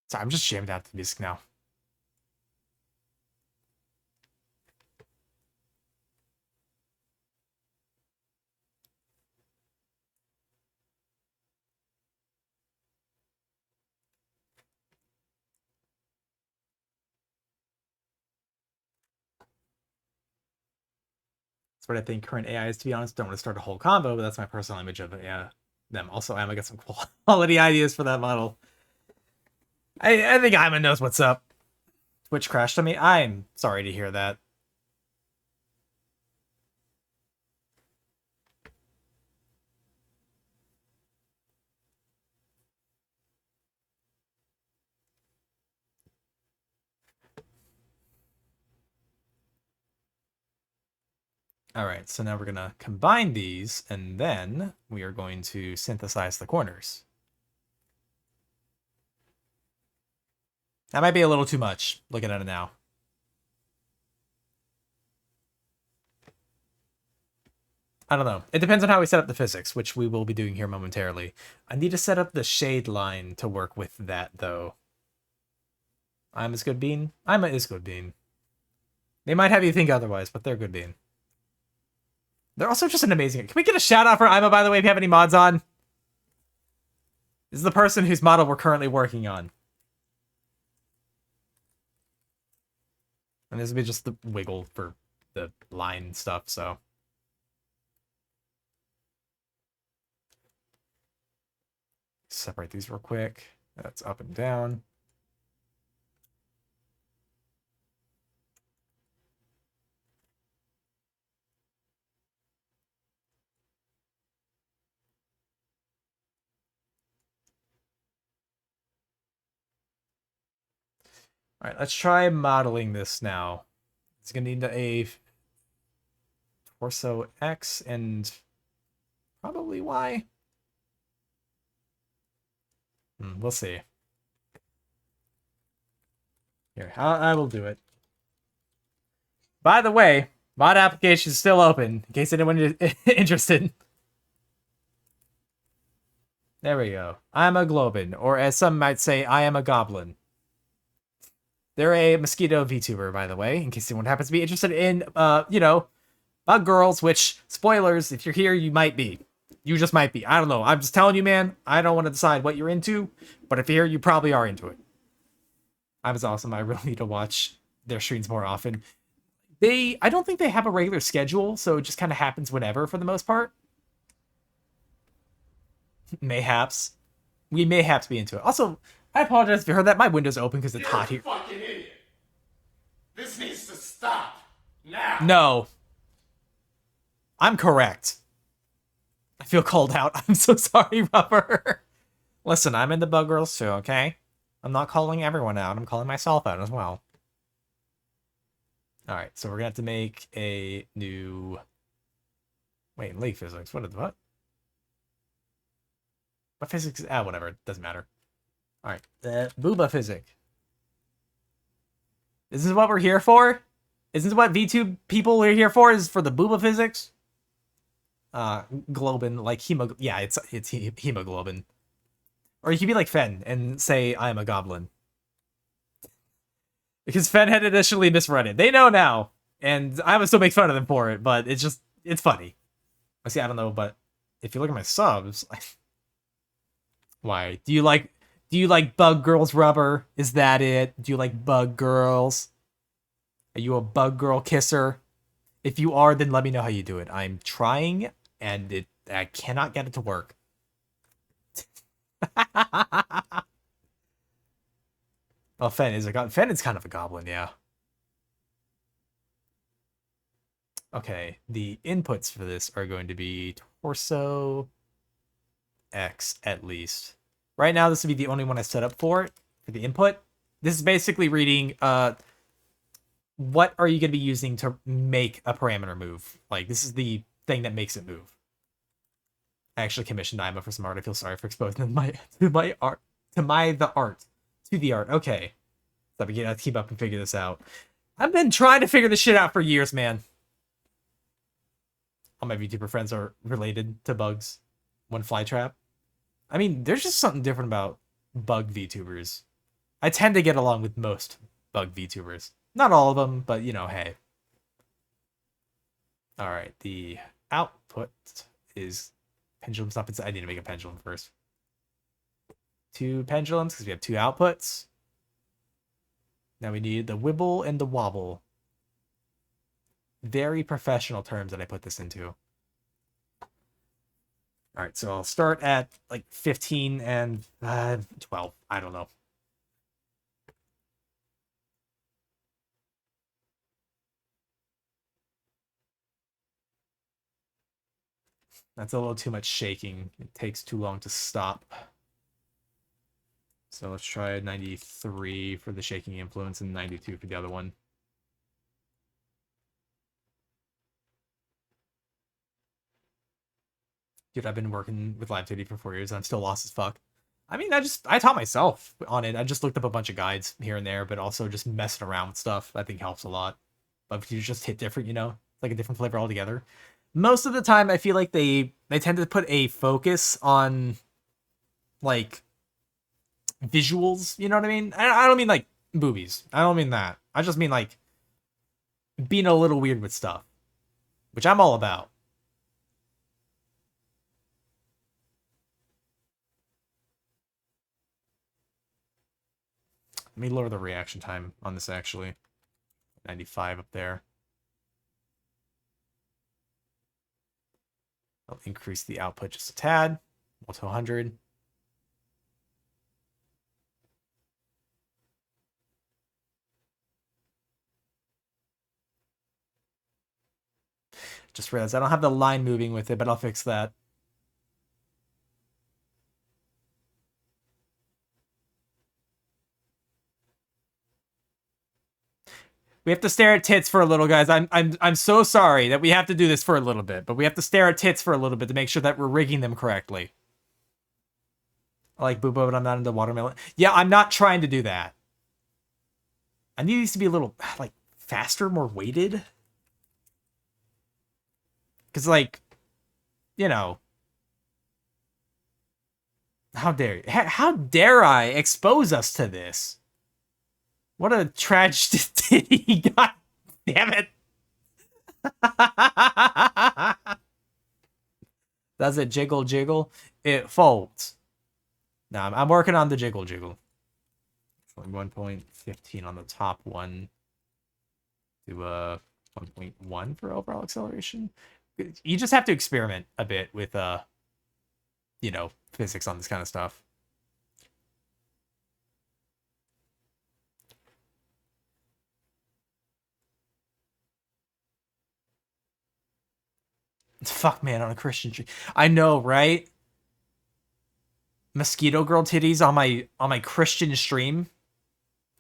Sorry, I'm just jammed out to the music now. That's what I think current AI is, to be honest. Don't want to start a whole combo, but that's my personal image of it. Yeah, them. Also, I'm gonna get some quality ideas for that model. I think Ima knows what's up. Twitch crashed on me. I'm sorry to hear that. All right, so now we're gonna combine these, and then we are going to synthesize the corners. That might be a little too much, looking at it now. I don't know. It depends on how we set up the physics, which we will be doing here momentarily. I need to set up the shade line to work with that, though. I'm as good bean? I'm a is good bean. They might have you think otherwise, but they're good bean. They're also just an amazing... Can we get a shout out for Ima, by the way, if you have any mods on? This is the person whose model we're currently working on. And this will be just the wiggle for the line stuff, so... Separate these real quick. That's up and down. All right, let's try modeling this now. It's gonna need a torso X and probably Y. We'll see. Here, I will do it. By the way, mod application is still open in case anyone is interested. There we go. I am a globin, or as some might say, I am a goblin. They're a mosquito VTuber, by the way, in case anyone happens to be interested in, you know, bug girls, which, spoilers, if you're here, you might be. You just might be. I don't know. I'm just telling you, man. I don't want to decide what you're into, but if you're here, you probably are into it. I was awesome. I really need to watch their streams more often. I don't think they have a regular schedule, so it just kind of happens whenever for the most part. Mayhaps. We mayhaps be into it. Also, I apologize if you heard that. My window's open because it's You're hot a here. fucking idiot. This needs to stop now. No. I'm correct. I feel called out. I'm so sorry, Rubber. Listen, I'm into bug girls too, okay? I'm not calling everyone out. I'm calling myself out as well. Alright, so we're gonna have to make a new... Wait, lake physics. What? What physics is... Ah, whatever. It doesn't matter. Alright, booba physic. This is what we're here for? Is this what VTube people are here for? Is for the booba physics? Globin, like yeah, it's hemoglobin. Or you could be like Fen and say I'm a goblin. Because Fen had initially misread it. They know now. And I would still make fun of them for it, but it's funny. I see, I don't know, but if you look at my subs, why? Do you like bug girls, Rubber? Is that it? Do you like bug girls? Are you a bug girl kisser? If you are, then let me know how you do it. I'm trying, and I cannot get it to work. Oh, Fen is kind of a goblin, yeah. Okay, the inputs for this are going to be torso X at least. Right now, this would be the only one I set up for the input. This is basically reading, what are you going to be using to make a parameter move? Like, this is the thing that makes it move. I actually commissioned Ima for some art. I feel sorry for exposing the art. Okay. So we gotta keep up and figure this out. I've been trying to figure this shit out for years, man. All my VTuber friends are related to bugs. One fly trap. I mean, there's just something different about bug VTubers. I tend to get along with most bug VTubers. Not all of them, but you know, hey. All right, the output is pendulum stuff. I need to make a pendulum first. 2 pendulums because we have 2 outputs. Now we need the wibble and the wobble. Very professional terms that I put this into. All right, so I'll start at like 15 and 12. I don't know. That's a little too much shaking. It takes too long to stop. So let's try 93 for the shaking influence and 92 for the other one. Dude, I've been working with Live2D for 4 years and I'm still lost as fuck. I mean, I taught myself on it. I just looked up a bunch of guides here and there, but also just messing around with stuff I think helps a lot. But if you just hit different, you know, it's like a different flavor altogether. Most of the time, I feel like they tend to put a focus on, like, visuals, you know what I mean? I don't mean, like, boobies. I don't mean that. I just mean, like, being a little weird with stuff. Which I'm all about. Let me lower the reaction time on this, actually. 95 up there. I'll increase the output just a tad. Well, to 100. Just realized I don't have the line moving with it, but I'll fix that. We have to stare at tits for a little, guys. I'm so sorry that we have to do this for a little bit, but we have to stare at tits for a little bit to make sure that we're rigging them correctly. I like boobo, but I'm not into watermelon. Yeah, I'm not trying to do that. I need these to be a little, like, faster, more weighted. Because, like, you know. How dare I expose us to this? What a tragedy. God damn it. Does it jiggle jiggle? It folds. Now I'm working on the jiggle jiggle. 1.15 on the top one to 1.1 for overall acceleration. You just have to experiment a bit with you know, physics on this kind of stuff. Fuck, man, on a Christian tree. I know, right? Mosquito girl titties on my Christian stream.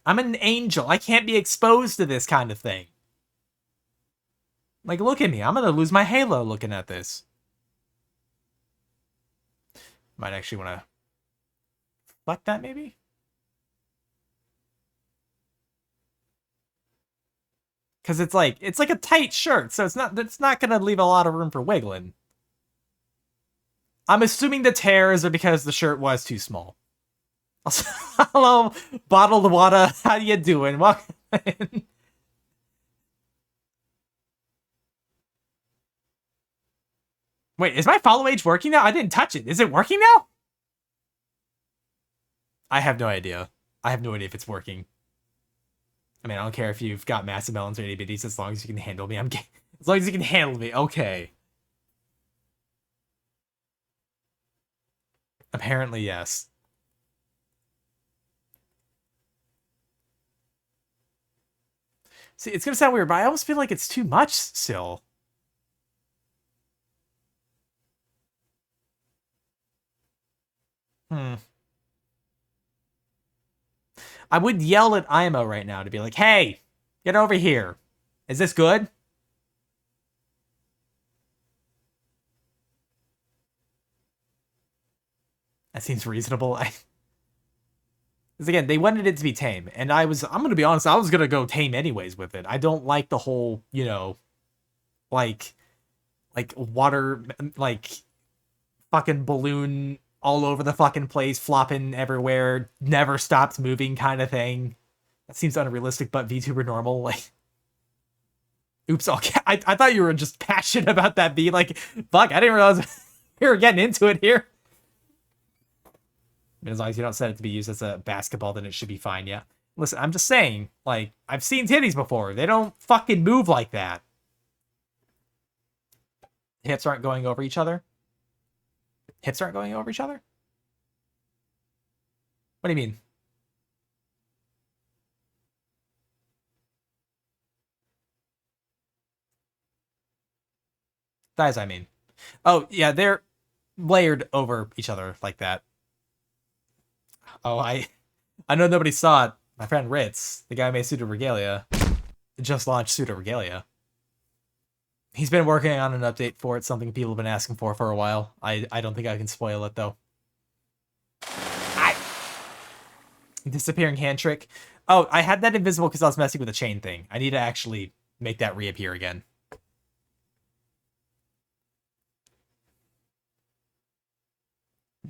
I'm an angel. I can't be exposed to this kind of thing. Like, look at me. I'm gonna lose my halo looking at this. Might actually want to select that, maybe? Because it's like a tight shirt, so it's not gonna leave a lot of room for wiggling. I'm assuming the tears are because the shirt was too small. Hello, bottled water. How you doing? Welcome in. Wait, is my follow age working now? I didn't touch it. Is it working now? I have no idea. I have no idea if it's working. I mean, I don't care if you've got massive melons or itty bitties as long as you can handle me. As long as you can handle me, okay. Apparently, yes. See, it's gonna sound weird, but I almost feel like it's too much still. I would yell at IMO right now to be like, hey, get over here. Is this good? That seems reasonable. Because again, they wanted it to be tame, and I'm gonna be honest, I was gonna go tame anyways with it. I don't like the whole, you know, like water, like fucking balloon all over the fucking place, flopping everywhere, never stops moving kind of thing. That seems unrealistic, but VTuber normal. Like, oops, okay. I thought you were just passionate about that being like, fuck, I didn't realize we were getting into it here. I mean, as long as you don't set it to be used as a basketball, then it should be fine, yeah. Listen, I'm just saying, like, I've seen titties before. They don't fucking move like that. Hips aren't going over each other? Hips aren't going over each other? What do you mean? Thighs, I mean. Oh, yeah, they're layered over each other like that. Oh, I know nobody saw it. My friend Ritz, the guy who made Pseudo Regalia, just launched Pseudo Regalia. He's been working on an update for it, something people have been asking for a while. I don't think I can spoil it, though. Disappearing hand trick. Oh, I had that invisible because I was messing with the chain thing. I need to actually make that reappear again.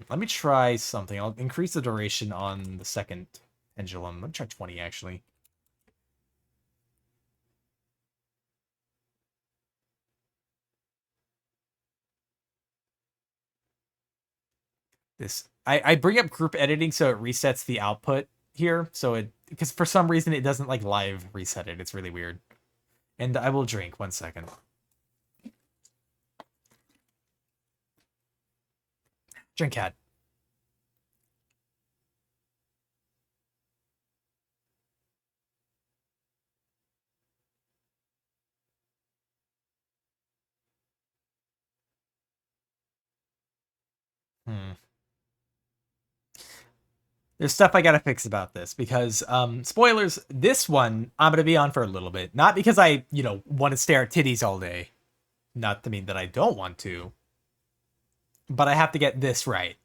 Let me try something. I'll increase the duration on the second pendulum. Let me try 20, actually. I bring up group editing so it resets the output here. So it, because for some reason it doesn't like live reset it. It's really weird. And I will drink 1 second. Drink, cat. There's stuff I gotta fix about this because, spoilers, this one I'm gonna be on for a little bit. Not because I, want to stare at titties all day. Not to mean that I don't want to. But I have to get this right.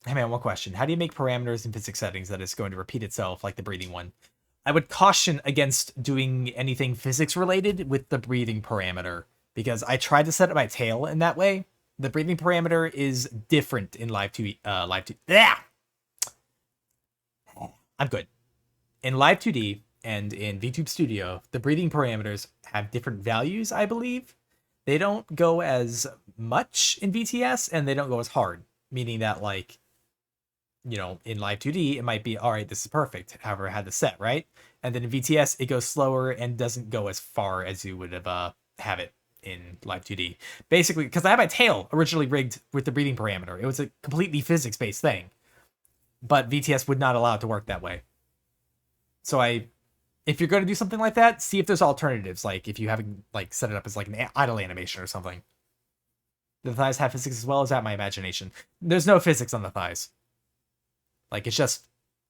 Hey man, one question. How do you make parameters in physics settings that is going to repeat itself like the breathing one? I would caution against doing anything physics related with the breathing parameter because I tried to set up my tail in that way. The breathing parameter is different in Live2D. I'm good. In Live2D and in VTube Studio, the breathing parameters have different values, I believe. They don't go as much in VTS and they don't go as hard, meaning that, like, in Live2D, it might be, all right, this is perfect, however I had the set, right? And then in VTS, it goes slower and doesn't go as far as you would have it in Live2D. Basically, because I had my tail originally rigged with the breathing parameter. It was a completely physics-based thing. But VTS would not allow it to work that way. So if you're going to do something like that, see if there's alternatives. Like if you haven't set it up as like an idle animation or something. The thighs have physics as well? Is that my imagination? There's no physics on the thighs. Like it's just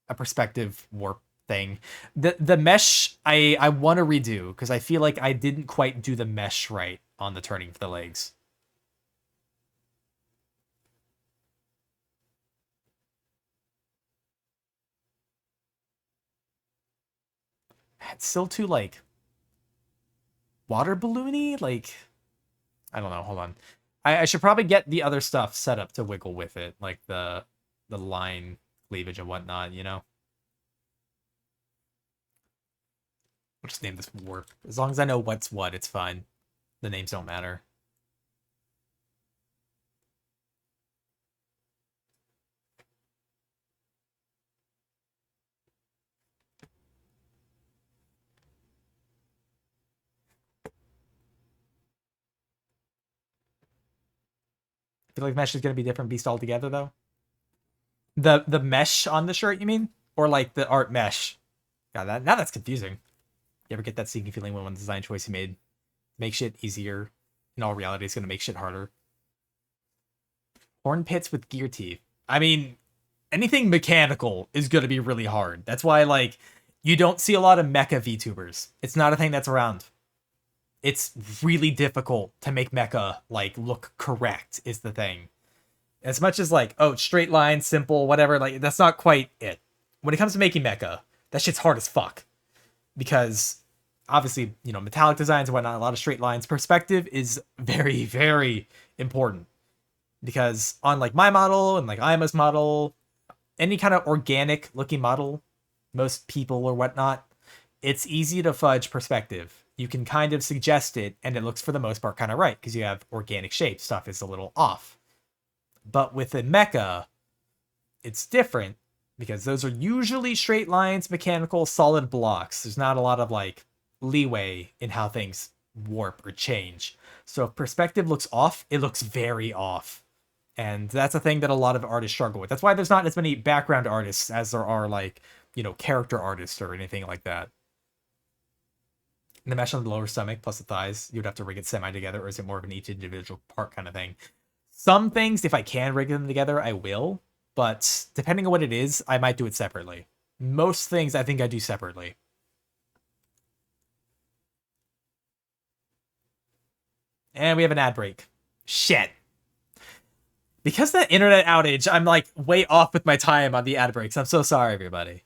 a perspective warp thing. The mesh I want to redo because I feel like I didn't quite do the mesh right on the turning for the legs. It's still too water balloony. Like I don't know. Hold on. I should probably get the other stuff set up to wiggle with it, like the line cleavage and whatnot. We'll just name this warp. As long as I know what's what, it's fine. The names don't matter. I feel like mesh is going to be different beast altogether, though. The mesh on the shirt, you mean? Or like the art mesh? God, now that's confusing. You ever get that sinking feeling when one design choice you made makes shit easier? In all reality, it's going to make shit harder. Horn pits with gear teeth. I mean, anything mechanical is going to be really hard. That's why, you don't see a lot of mecha VTubers. It's not a thing that's around. It's really difficult to make mecha, look correct, is the thing. As much as, straight line, simple, whatever, that's not quite it. When it comes to making mecha, that shit's hard as fuck. Because, obviously, metallic designs and whatnot, a lot of straight lines. Perspective is very, very important. Because on like my model and like Ima's model, any kind of organic looking model, most people or whatnot, it's easy to fudge perspective. You can kind of suggest it, and it looks for the most part kind of right because you have organic shape. Stuff is a little off. But with a mecha, it's different because those are usually straight lines, mechanical, solid blocks. There's not a lot of like leeway in how things warp or change. So if perspective looks off, it looks very off. And that's a thing that a lot of artists struggle with. That's why there's not as many background artists as there are like, character artists or anything like that. And the mesh on the lower stomach plus the thighs, you'd have to rig it semi together, or is it more of an each individual part kind of thing? Some things, if I can rig them together, I will. But depending on what it is, I might do it separately. Most things I think I do separately. And we have an ad break. Shit. Because that internet outage, I'm like way off with my time on the ad breaks. I'm so sorry, everybody.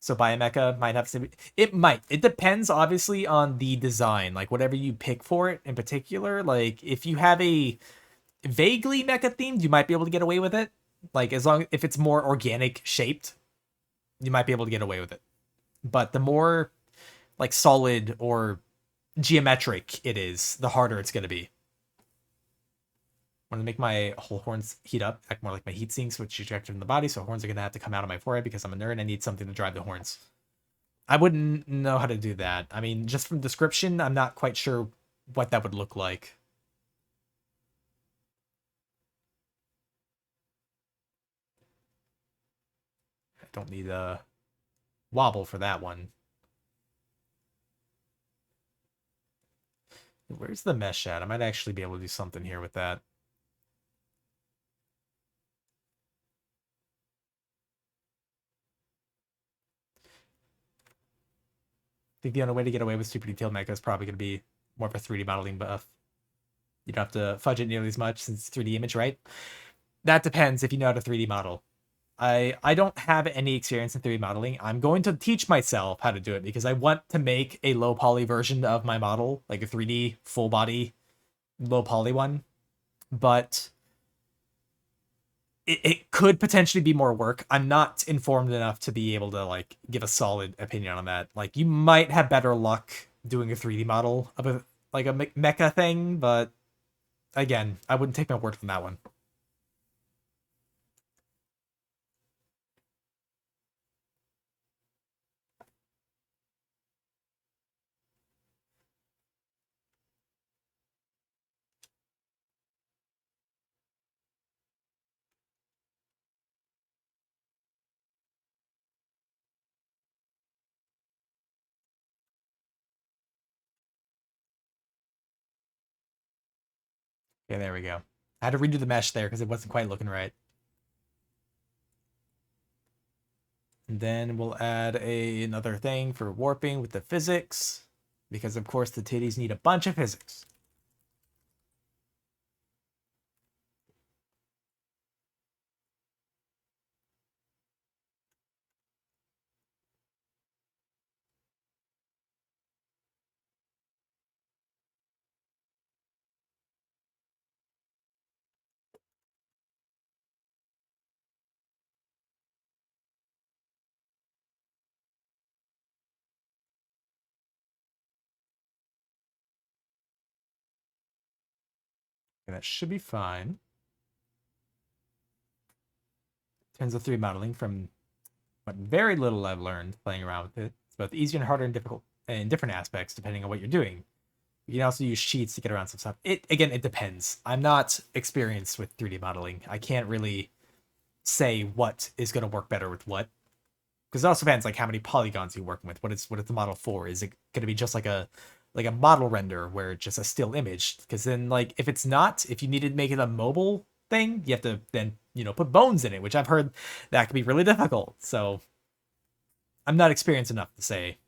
So Biomecha might have to... It might. It depends, obviously, on the design. Like, whatever you pick for it in particular. Like, if you have a vaguely mecha themed, you might be able to get away with it. Like, if it's more organic shaped, you might be able to get away with it. But the more, like, solid or geometric it is, the harder it's going to be. I'm going to make my whole horns heat up, act more like my heat sinks, which ejected from the body, so horns are going to have to come out of my forehead because I'm a nerd and I need something to drive the horns. I wouldn't know how to do that. I mean, just from description, I'm not quite sure what that would look like. I don't need a wobble for that one. Where's the mesh at? I might actually be able to do something here with that. I think the only way to get away with super detailed mecha is probably going to be more of a 3D modeling buff. You don't have to fudge it nearly as much since it's 3D image, right? That depends if you know how to 3D model. I don't have any experience in 3D modeling. I'm going to teach myself how to do it because I want to make a low poly version of my model, like a 3D full body low poly one. But it could potentially be more work. I'm not informed enough to be able to like give a solid opinion on that. Like, you might have better luck doing a 3D model of a mecha thing, but again, I wouldn't take my word from that one. Okay, there we go. I had to redo the mesh there because it wasn't quite looking right. And then we'll add another thing for warping with the physics, because of course the titties need a bunch of physics. And that should be fine. Tens of 3 modeling from what very little I've learned playing around with it. It's both easier and harder and difficult in different aspects depending on what you're doing. You can also use sheets to get around some stuff. It depends. I'm not experienced with 3D modeling. I can't really say what is going to work better with what, because it also depends like how many polygons you're working with. What is the model for? Is it going to be just like a model render where it's just a still image? Because then like if you needed to make it a mobile thing, you have to then put bones in it, which I've heard that can be really difficult. So I'm not experienced enough to say.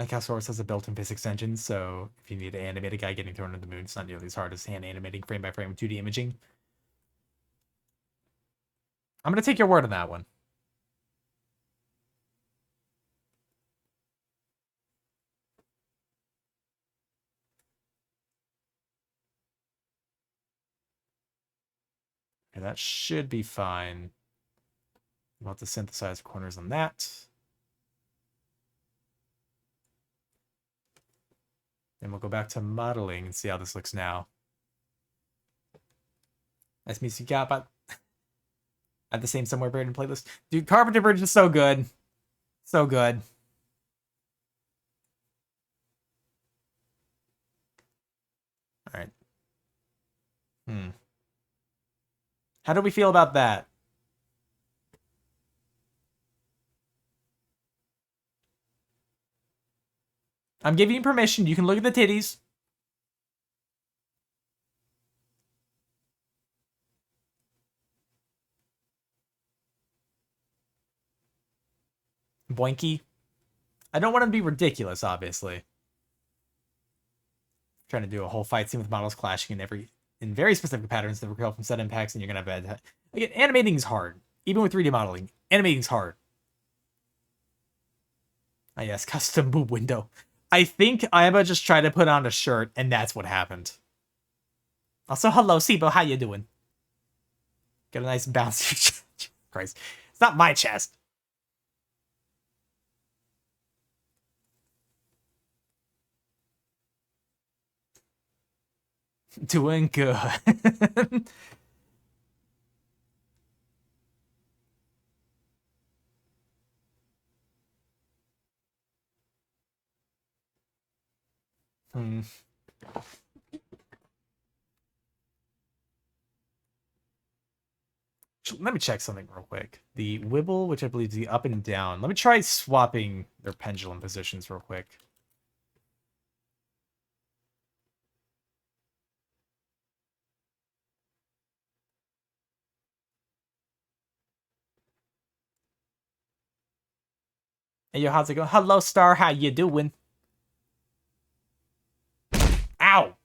Like how Source has a built-in physics engine, so if you need to animate a guy getting thrown into the moon, it's not nearly as hard as hand animating frame by frame 2D imaging. I'm gonna take your word on that one. Okay, that should be fine. We'll have to synthesize corners on that. Then we'll go back to modeling and see how this looks now. Nice music got, but at the same somewhere buried in playlist. Dude, Carpenter Bridge is so good. So good. Alright. How do we feel about that? I'm giving you permission. You can look at the titties. Boinky. I don't want to be ridiculous, obviously. Trying to do a whole fight scene with models clashing in very specific patterns that recoil from set impacts, and you're gonna have bad. Again, animating is hard. Even with 3D modeling, animating is hard. Ah, yes, custom boob window. I think Iba just tried to put on a shirt, and that's what happened. Also, hello, Sibo, how you doing? Got a nice bouncy. Christ, it's not my chest. Doing good. Let me check something real quick. The wibble, which I believe is the up and down. Let me try swapping their pendulum positions real quick. Hey, yo, how's it going? Hello, Star. How you doing? Ow!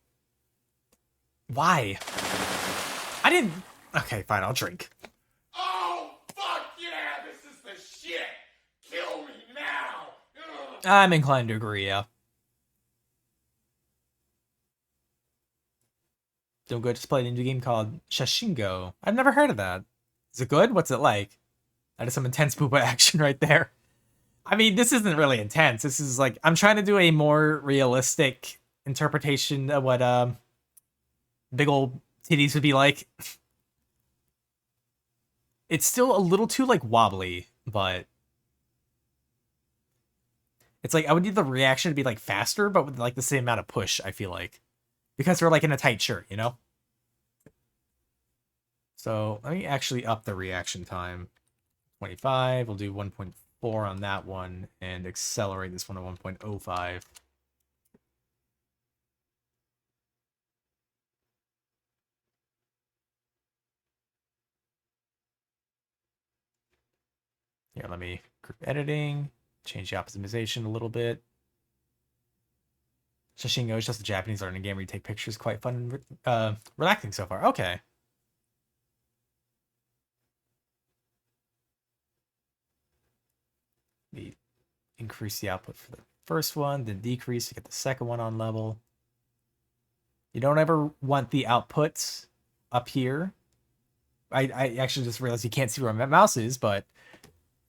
Why? I didn't... Okay, fine. I'll drink. Oh, fuck yeah! This is the shit! Kill me now! Ugh. I'm inclined to agree, yeah. Don't go just play an indie game called Shashingo. I've never heard of that. Is it good? What's it like? That is some intense poopa action right there. I mean, this isn't really intense. This is like, I'm trying to do a more realistic interpretation of what big old titties would be like. It's still a little too like wobbly, but it's like I would need the reaction to be like faster, but with like the same amount of push, I feel like. Because they're like in a tight shirt, you know? So let me actually up the reaction time. 25, we'll do 1.4 on that one, and accelerate this one to 1.05. Here, let me group editing, change the optimization a little bit. Shashingo is just a Japanese learning game where you take pictures. Quite fun and relaxing so far. Okay. Increase the output for the first one, then decrease to get the second one on level. You don't ever want the outputs up here. I actually just realized you can't see where my mouse is, but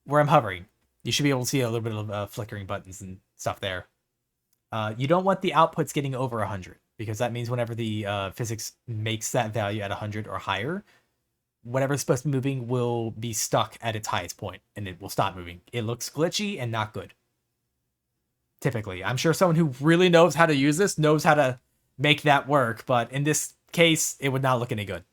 where I'm hovering, you should be able to see a little bit of flickering buttons and stuff there. You don't want the outputs getting over 100, because that means whenever the physics makes that value at 100 or higher, whatever's supposed to be moving will be stuck at its highest point, and it will stop moving. It looks glitchy and not good. Typically. I'm sure someone who really knows how to use this knows how to make that work, but in this case, it would not look any good.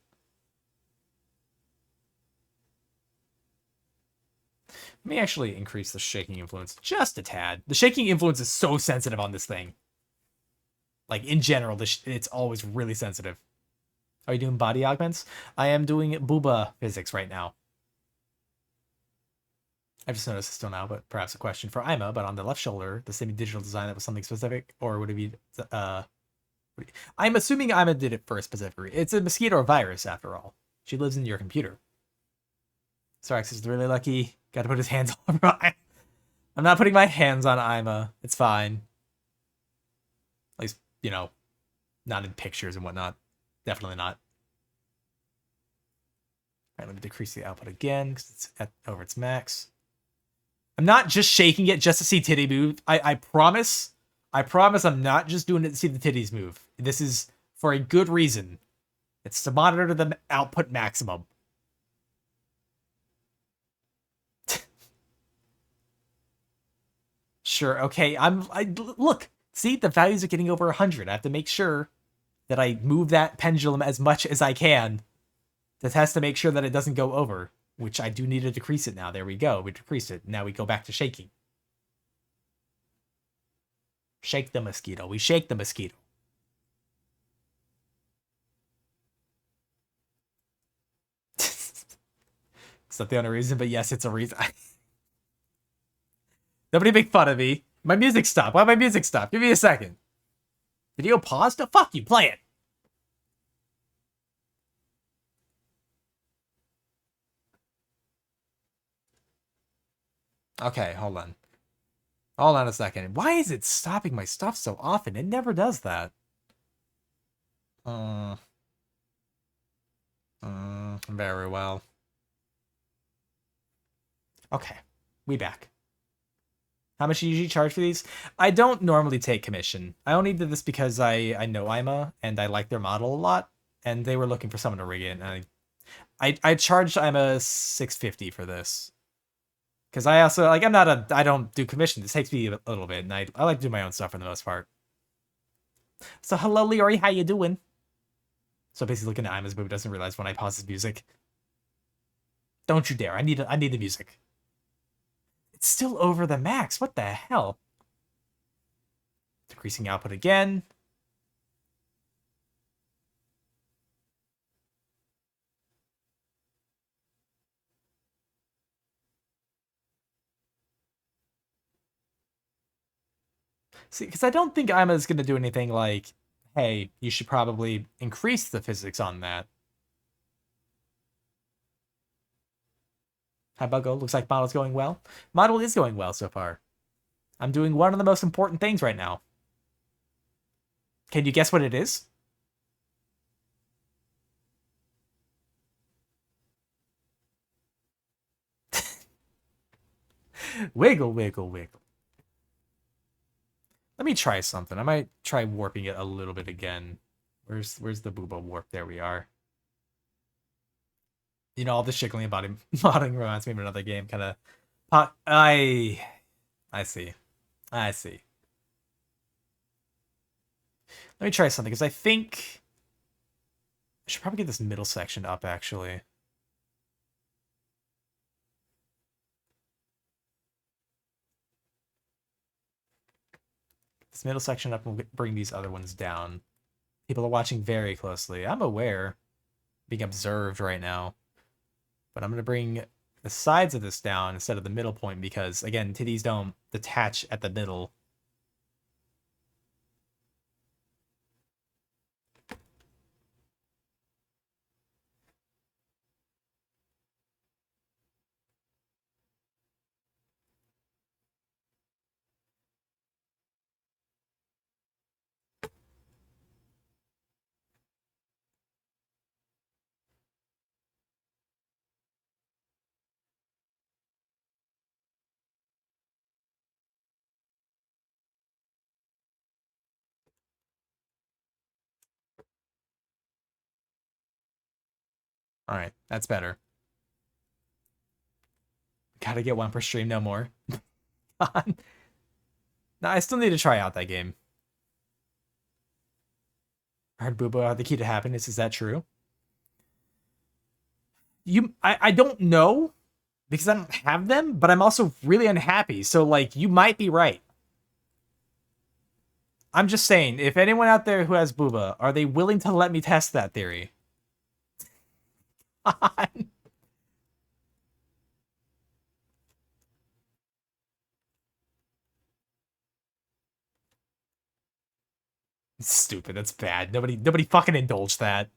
Let me actually increase the shaking influence just a tad. The shaking influence is so sensitive on this thing. Like, in general, it's always really sensitive. Are you doing body augments? I am doing booba physics right now. I've just noticed this still now, but perhaps a question for Ima, but on the left shoulder, the semi-digital design that was something specific, or would it be, I'm assuming Ima did it for a specific reason. It's a mosquito or virus, after all. She lives in your computer. Sarax is really lucky. Gotta put his hands on her. I'm not putting my hands on Ima. It's fine. At least, you know, not in pictures and whatnot. Definitely not. Alright, let me decrease the output again, because it's over its max. I'm not just shaking it just to see titty move. I promise. I promise I'm not just doing it to see the titties move. This is for a good reason. It's to monitor the output maximum. Sure, okay. Look, see, the values are getting over 100. I have to make sure that I move that pendulum as much as I can to test to make sure that it doesn't go over, which I do need to decrease it now. There we go. We decreased it. Now we go back to shaking. Shake the mosquito. We shake the mosquito. It's not the only reason, but yes, it's a reason. Nobody make fun of me. My music stopped. Why my music stop? Give me a second. Video paused? Oh, fuck you. Play it. Okay, hold on. Hold on a second. Why is it stopping my stuff so often? It never does that. Very well. Okay, we back. How much do you usually charge for these? I don't normally take commission. I only did this because I know Ima and I like their model a lot, and they were looking for someone to rig it. And I charged Ima $650 for this. Because I also, like, I don't do commission. This takes me a little bit, and I like to do my own stuff for the most part. So, hello, Leori, how you doing? So, basically, looking at Ima's boob doesn't realize when I pause his music. Don't you dare. I need the music. It's still over the max. What the hell? Decreasing output again. See, because I don't think Ima's going to do anything like, hey, you should probably increase the physics on that. Hi, Buggo. Looks like model's going well. Model is going well so far. I'm doing one of the most important things right now. Can you guess what it is? Wiggle, wiggle, wiggle. Let me try something. I might try warping it a little bit again. Where's the booba warp? There we are. You know, all this shiggling about him modding reminds me of another game, kind of. I see. I see. Let me try something, because I think I should probably get this middle section up, actually. This middle section up will bring these other ones down. People are watching very closely. I'm aware. Being observed right now. But I'm going to bring the sides of this down instead of the middle point because, again, titties don't detach at the middle. All right, that's better. Gotta get one per stream, no more. No, I still need to try out that game. I heard Boobo had the key to happiness. Is that true? I don't know because I don't have them, but I'm also really unhappy. So, like, you might be right. I'm just saying, if anyone out there who has Booba, are they willing to let me test that theory? Stupid. That's bad. Nobody fucking indulged that.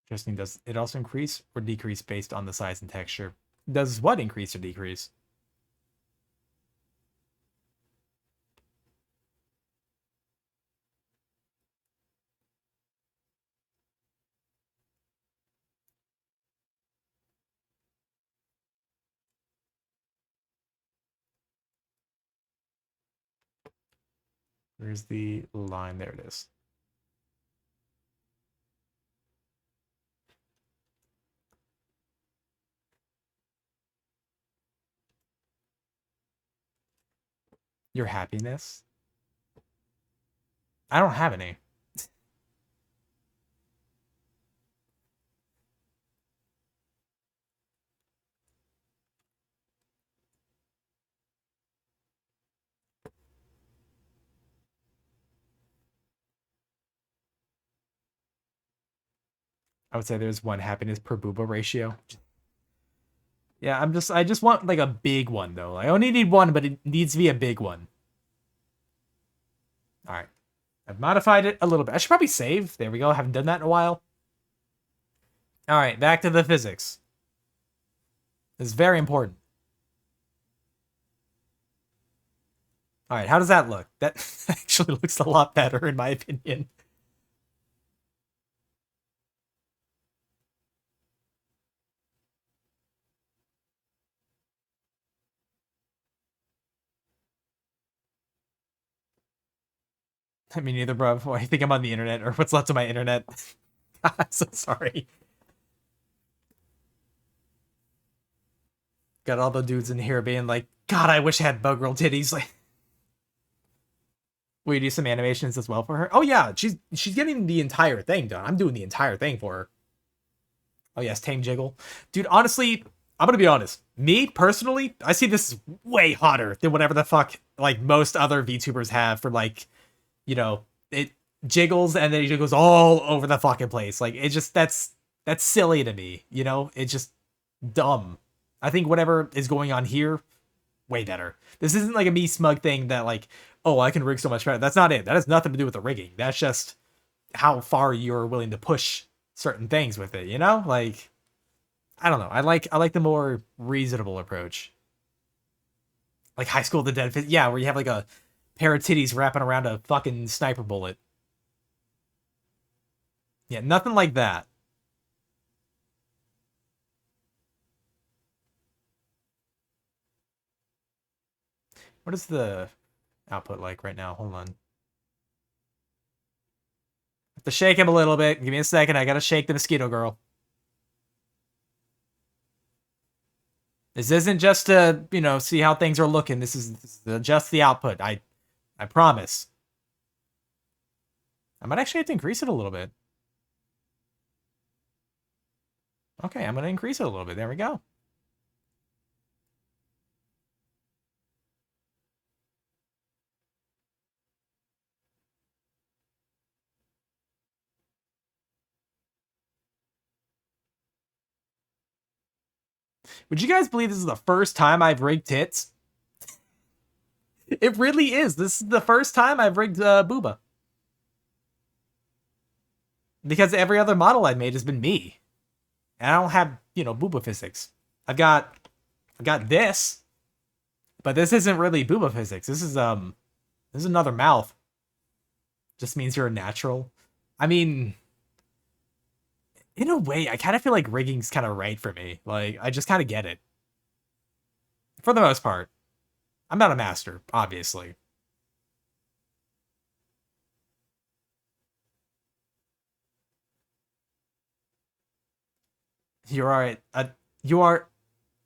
Interesting. Does it also increase or decrease based on the size and texture? Does what increase or decrease? Where's the line? There it is. Your happiness? I don't have any. I would say there's one happiness per booba ratio. Yeah, I just want like a big one though. I only need one, but it needs to be a big one. All right. I've modified it a little bit. I should probably save. There we go. I haven't done that in a while. All right, back to the physics. This is very important. All right, how does that look? That actually looks a lot better in my opinion. I mean, neither, bro. I think I'm on the internet, or what's left of my internet. I'm so sorry. Got all the dudes in here being like, God, I wish I had bug girl titties. Like, will you do some animations as well for her? Oh yeah, she's getting the entire thing done. I'm doing the entire thing for her. Oh yes, tame jiggle, dude. Honestly, I'm gonna be honest. Me personally, I see this is way hotter than whatever the fuck like most other VTubers have for like, you know, it jiggles and then it jiggles all over the fucking place. Like it just that's silly to me. You know, it's just dumb. I think whatever is going on here, way better. This isn't like a me smug thing that like, oh, I can rig so much better. That's not it. That has nothing to do with the rigging. That's just how far you're willing to push certain things with it, you know? Like, I don't know. I like the more reasonable approach. Like High School of the Dead. Yeah, where you have like a pair of titties wrapping around a fucking sniper bullet. Yeah, nothing like that. What is the output like right now? Hold on. Have to shake him a little bit. Give me a second. I gotta shake the mosquito girl. This isn't just to, you know, see how things are looking. This is just the output. I promise. I might actually have to increase it a little bit. Okay, I'm gonna increase it a little bit. There we go. Would you guys believe this is the first time I've rigged tits? It really is. This is the first time I've rigged booba. Because every other model I've made has been me. And I don't have, you know, booba physics. I've got this, but this isn't really booba physics. This is another mouth. Just means you're a natural. I mean, in a way, I kind of feel like rigging's kind of right for me. Like, I just kind of get it. For the most part. I'm not a master, obviously. You are you are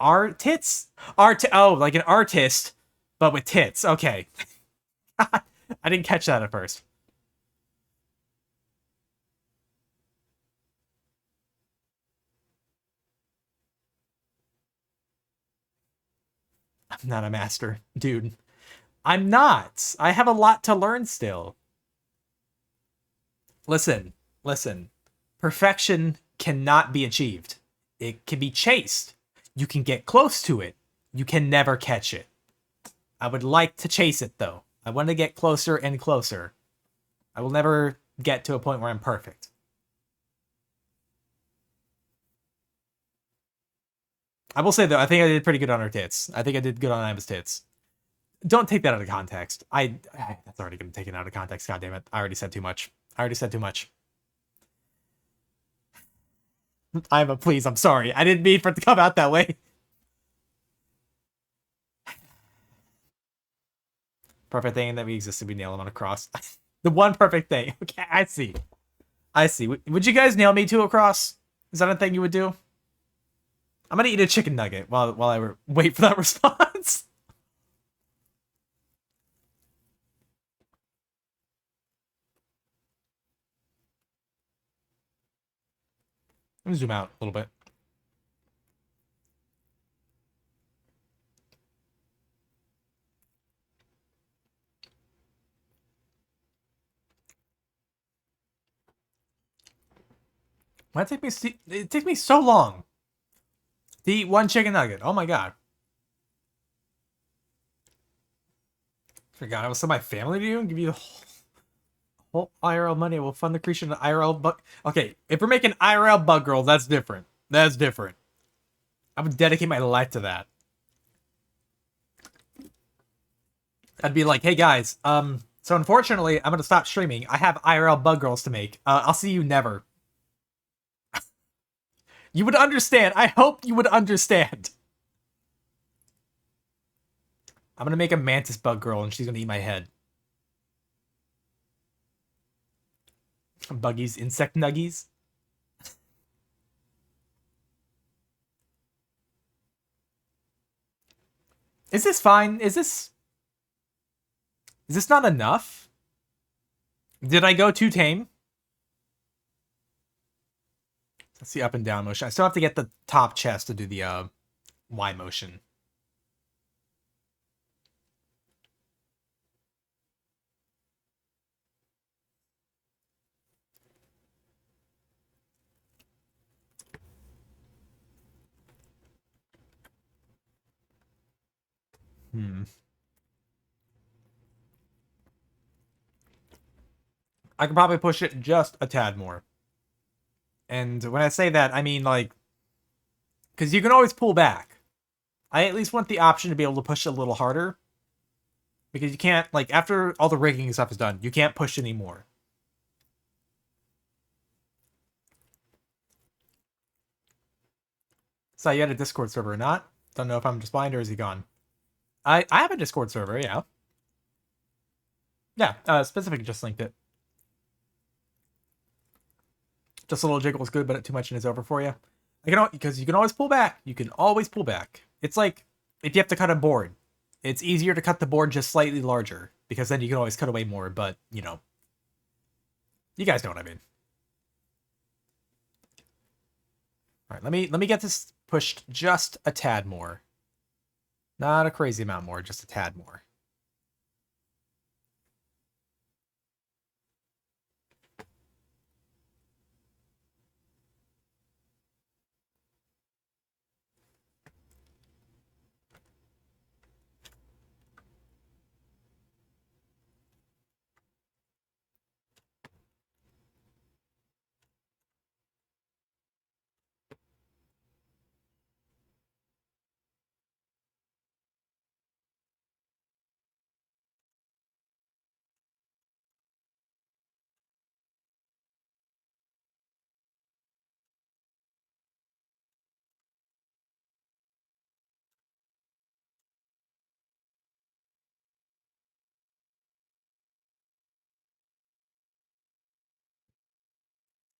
artits? Oh, like an artist, but with tits. Okay. I didn't catch that at first. I'm not a master, dude. I'm not. I have a lot to learn still. Listen, listen. Perfection cannot be achieved. It can be chased. You can get close to it. You can never catch it. I would like to chase it, though. I want to get closer and closer. I will never get to a point where I'm perfect. I will say, though, I think I did pretty good on her tits. I think I did good on Emma's tits. Don't take that out of context. That's already going to be taken out of context. God damn it. I already said too much. I already said too much. Please, I'm sorry. I didn't mean for it to come out that way. Perfect thing that we existed, we nail him on a cross. The one perfect thing. Okay, I see. I see. Would you guys nail me to a cross? Is that a thing you would do? I'm gonna eat a chicken nugget while I wait for that response. Let me zoom out a little bit. Why it take me so long to eat one chicken nugget? Oh my god. Forgot I was send my family to you and give you the whole IRL money. We'll fund the creation of IRL bug. Okay, if we're making IRL bug girls, that's different. That's different. I would dedicate my life to that. I'd be like, hey guys, so unfortunately, I'm gonna stop streaming. I have IRL bug girls to make. I'll see you never. You would understand. I hope you would understand. I'm gonna make a mantis bug girl and she's gonna eat my head. Buggies, insect nuggies. Is this fine? Is this not enough? Did I go too tame? Let's see up and down motion. I still have to get the top chest to do the Y motion. I could probably push it just a tad more. And when I say that, I mean like, because you can always pull back. I at least want the option to be able to push it a little harder. Because you can't, like, after all the rigging stuff is done, you can't push anymore. So you had a Discord server or not? Don't know if I'm just blind or is he gone? I have a Discord server, yeah. Yeah, specific just linked it. Just a little jiggle is good, but too much and it's over for you. Because you can always pull back. You can always pull back. It's like if you have to cut a board. It's easier to cut the board just slightly larger because then you can always cut away more, but, you know. You guys know what I mean. All right, let me get this pushed just a tad more. Not a crazy amount more, just a tad more.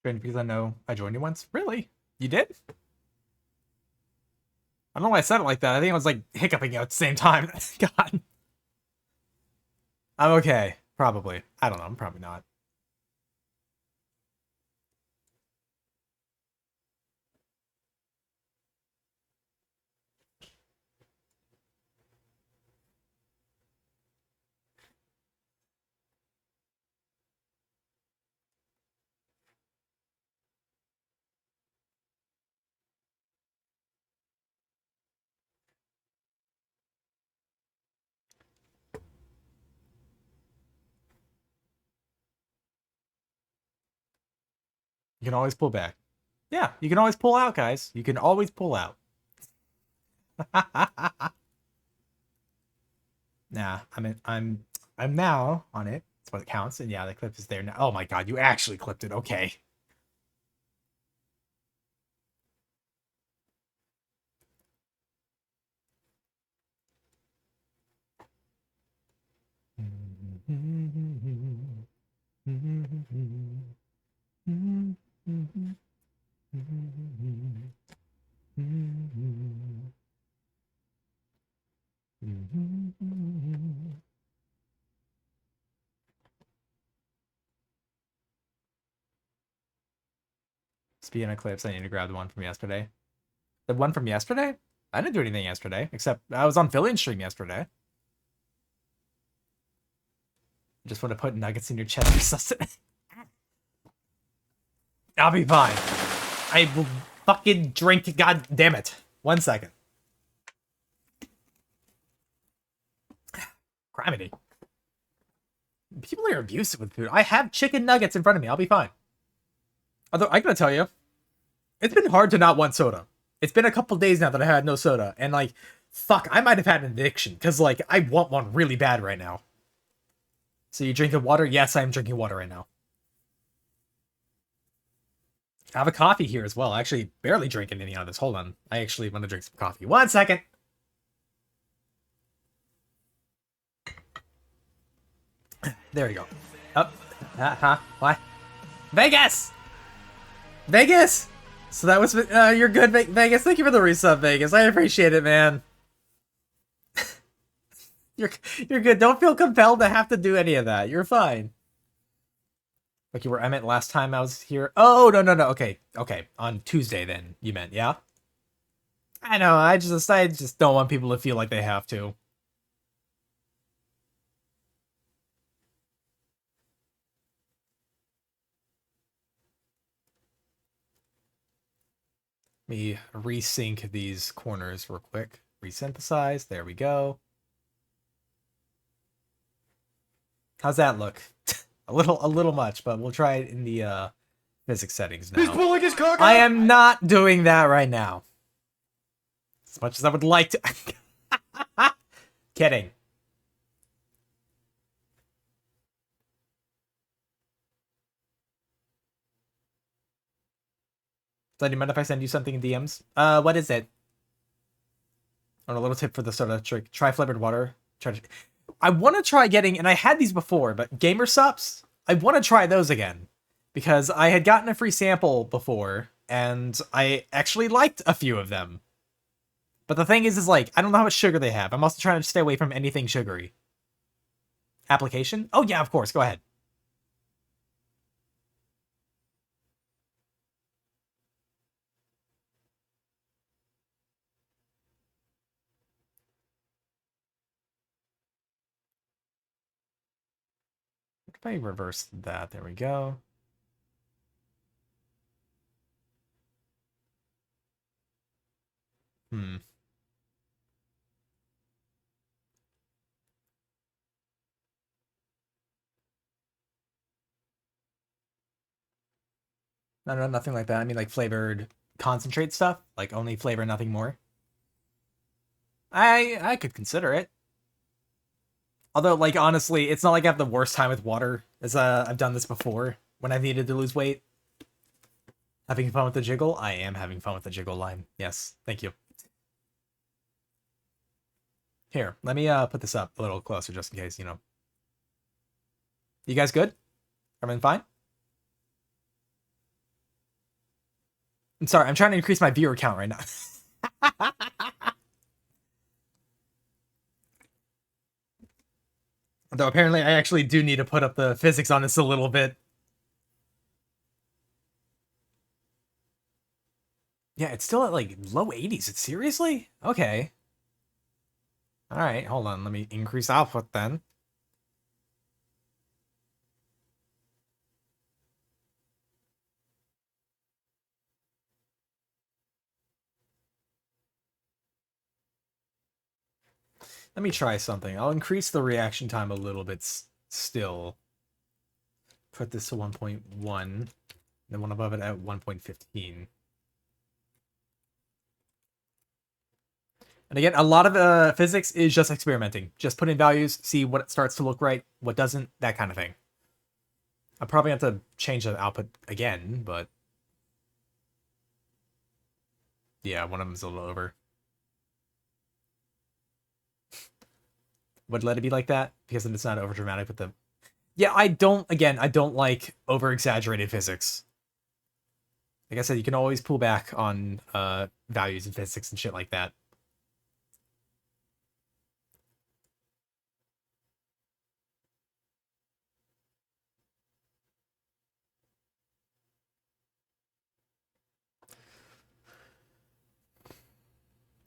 Because I know I joined you once. Really? You did? I don't know why I said it like that. I think I was like hiccuping at the same time. God. I'm okay. Probably. I don't know. I'm probably not. You can always pull back. Yeah, you can always pull out, guys. You can always pull out. Nah, I'm now on it. That's what it counts. And yeah, the clip is there now. Oh my god, you actually clipped it. Okay. Speaking of clips, I need to grab the one from yesterday. The one from yesterday? I didn't do anything yesterday, except I was on Philly stream yesterday. Just want to put nuggets in your chest or something. I'll be fine. I will fucking drink, god damn it. 1 second. Criminy. People are abusive with food. I have chicken nuggets in front of me. I'll be fine. Although, I gotta tell you, it's been hard to not want soda. It's been a couple days now that I had no soda. And, like, fuck, I might have had an addiction. Because, like, I want one really bad right now. So you drinking water? Yes, I am drinking water right now. I have a coffee here as well. I actually barely drink anything out of this. Hold on. I actually want to drink some coffee. 1 second. There we go. Up. Why? Vegas! Vegas! So that was, you're good, Vegas. Thank you for the resub, Vegas. I appreciate it, man. You're good. Don't feel compelled to have to do any of that. You're fine. Like you were, I meant last time I was here. Oh, no. Okay. On Tuesday then, you meant, yeah? I know, I just don't want people to feel like they have to. Let me resync these corners real quick. Resynthesize. There we go. How's that look? a little much, but we'll try it in the physics settings now. He's pulling his cock out. I am not doing that right now. As much as I would like to. Kidding. So do you mind if I send you something in DMs? What is it? On a little tip for the soda trick. Try flavored water. I want to try getting, and I had these before, but gamer sups, I want to try those again. Because I had gotten a free sample before, and I actually liked a few of them. But the thing is like, I don't know how much sugar they have. I'm also trying to stay away from anything sugary. Application? Oh yeah, of course, go ahead. If I reverse that, there we go. No, nothing like that. I mean, like flavored concentrate stuff, like only flavor, nothing more. I could consider it. Although, like, honestly, it's not like I have the worst time with water, as I've done this before when I've needed to lose weight. Having fun with the jiggle? I am having fun with the jiggle line. Yes, thank you. Here, let me put this up a little closer just in case, you know. You guys good? Everything fine? I'm sorry, I'm trying to increase my viewer count right now. Though apparently I actually do need to put up the physics on this a little bit. Yeah, it's still at like low 80s. It's seriously? Okay. Alright, hold on. Let me increase output then. Let me try something. I'll increase the reaction time a little bit still. Put this to 1.1. Then one above it at 1.15. And again, a lot of physics is just experimenting. Just put in values, see what starts to look right, what doesn't, that kind of thing. I probably have to change the output again, but... yeah, one of them's a little over. Would let it be like that? Because then it's not over dramatic with the... yeah, I don't like over-exaggerated physics. Like I said, you can always pull back on values in physics and shit like that.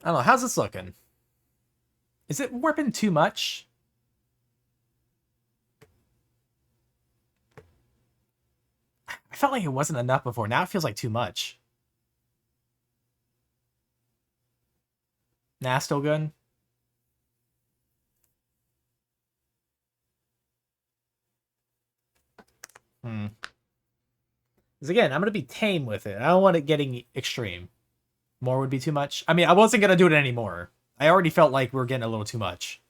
I don't know, how's this looking? Is it warping too much? I felt like it wasn't enough before. Now it feels like too much. Nah, still good. Because again, I'm going to be tame with it. I don't want it getting extreme. More would be too much. I mean, I wasn't going to do it anymore. I already felt like we were getting a little too much.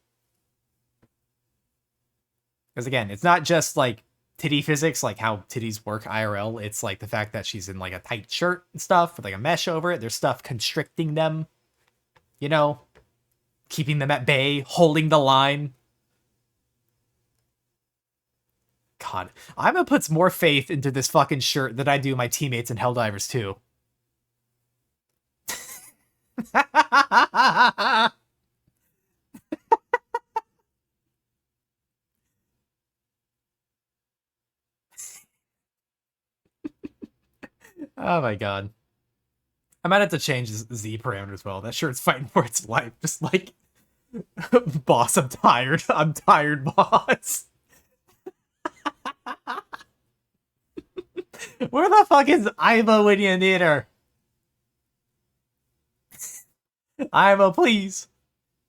Because again, it's not just like titty physics, like how titties work IRL. It's like the fact that she's in like a tight shirt and stuff with like a mesh over it. There's stuff constricting them, you know, keeping them at bay, holding the line. God, Ima puts more faith into this fucking shirt than I do my teammates in Helldivers 2. Oh my god. I might have to change the Z parameter as well. That shirt's fighting for its life. Just like, boss, I'm tired. I'm tired, boss. Where the fuck is Ima when you need her? Ima, please.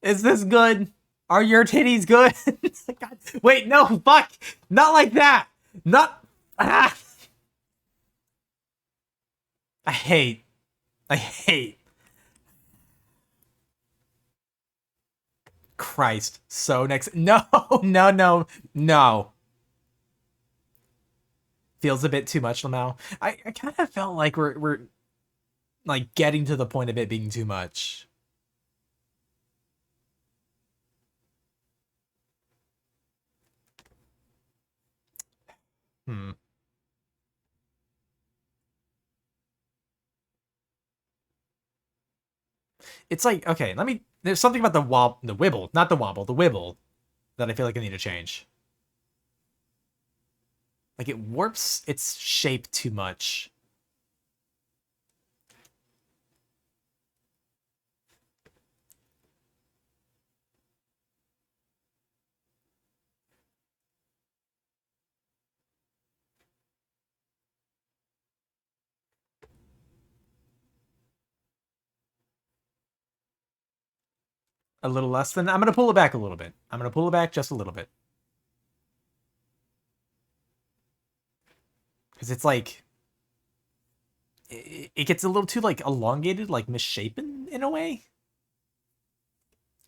Is this good? Are your titties good? God. Wait, no, fuck. Not like that. Not... ah. I hate. Christ. So next... no. Feels a bit too much now. I kind of felt like we're like getting to the point of it being too much. It's like, okay, there's something about the wibble, not the wobble, the wibble that I feel like I need to change. Like, it warps its shape too much. A little less than... I'm going to pull it back a little bit. I'm going to pull it back just a little bit. Because it's like... it gets a little too, like, elongated, like, misshapen in a way.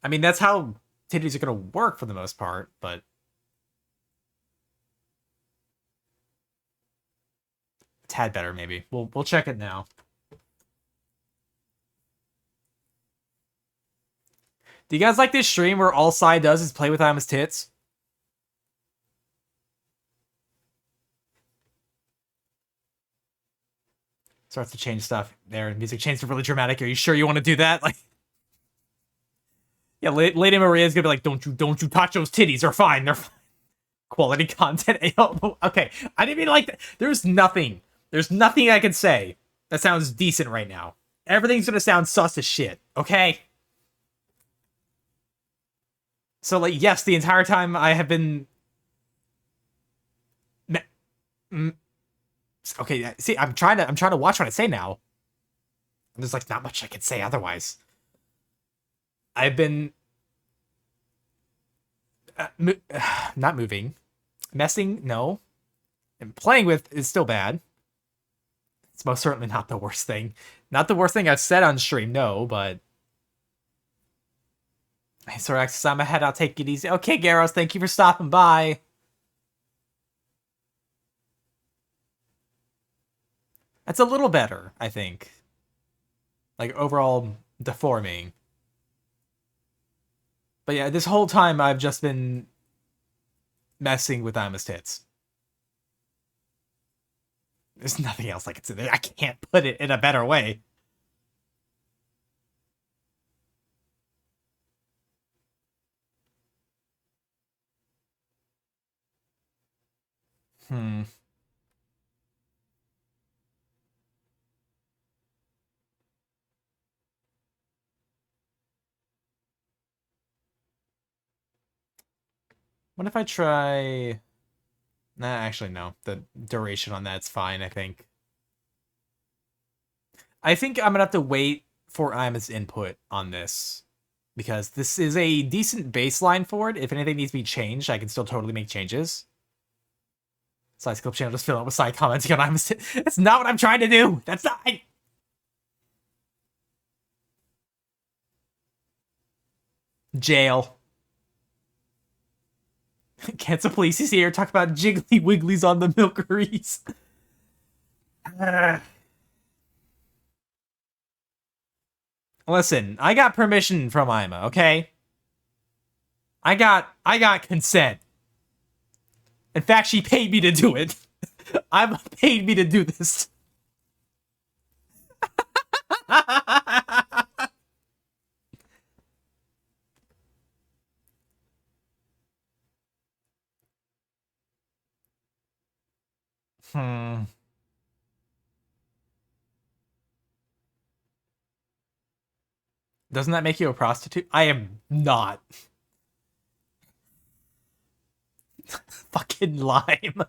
I mean, that's how titties are going to work for the most part, but... a tad better, maybe. We'll check it now. Do you guys like this stream where all Sai does is play with Ima's tits? Starts to change stuff there. Music changed to really dramatic. Are you sure you want to do that? Like, yeah, Lady Maria's gonna be like, don't you touch those titties. They're fine. They're fine. quality content. Okay, I didn't mean like that. There's nothing I can say that sounds decent right now. Everything's gonna sound sus as shit, okay? So, like, yes, the entire time I have been... Okay, see, I'm trying to watch what I say now. There's, like, not much I can say otherwise. I've been... not moving. Messing, no. And playing with is still bad. It's most certainly not the worst thing. Not the worst thing I've said on stream, no, but... Hey, Sorax, I'm ahead, I'll take it easy. Okay, Garros, thank you for stopping by. That's a little better, I think. Like, overall deforming. But yeah, this whole time I've just been messing with Ima's tits. There's nothing else I can say. I can't put it in a better way. What if I try... Nah, actually, no. The duration on that's fine, I think. I think I'm gonna have to wait for Ima's input on this. Because this is a decent baseline for it. If anything needs to be changed, I can still totally make changes. Slice Clip channel just fill it with side commenting on Ima's... That's not what I'm trying to do! That's not... Jail. Cancel police is here. Talk about jiggly wigglies on the milkeries. Listen, I got permission from Ima, okay? I got consent. In fact, she paid me to do it. Ima paid me to do this. Doesn't that make you a prostitute? I am not. Fucking lime.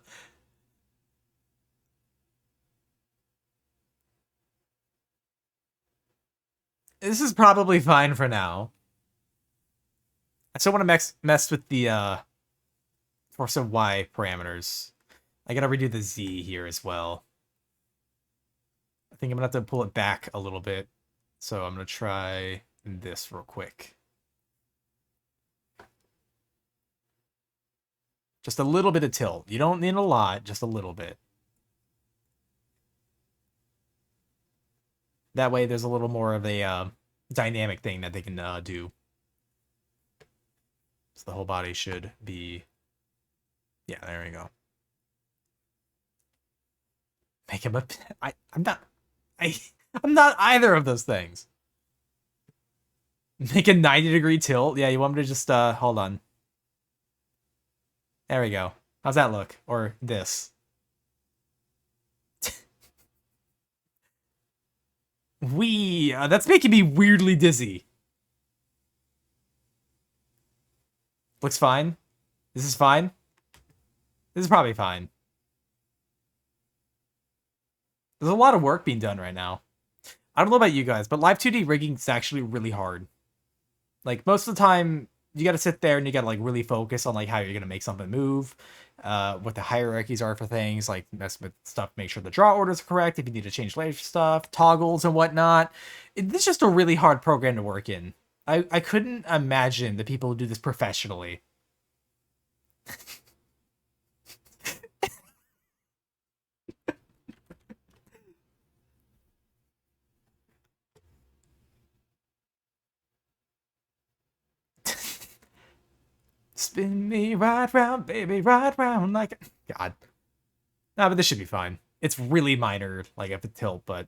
This is probably fine for now. I still want to mess with the torso Y parameters. I gotta redo the Z here as well. I think I'm gonna have to pull it back a little bit. So I'm gonna try this real quick. Just a little bit of tilt. You don't need a lot, just a little bit. That way there's a little more of a dynamic thing that they can do. So the whole body should be... Yeah, there we go. Make him a... I'm not either of those things. Make a 90-degree tilt? Yeah, you want me to just, hold on. There we go. How's that look? Or this? That's making me weirdly dizzy. Looks fine. This is fine. This is probably fine. There's a lot of work being done right now. I don't know about you guys, but Live2D rigging is actually really hard. Like, most of the time, you gotta sit there and you gotta, like, really focus on, like, how you're gonna make something move, what the hierarchies are for things, like, mess with stuff, make sure the draw orders are correct, if you need to change layer stuff, toggles and whatnot. It's just a really hard program to work in. I couldn't imagine the people who do this professionally. Spin me right round, baby, right round like... God. Nah, but this should be fine. It's really minor, like, at the tilt, but...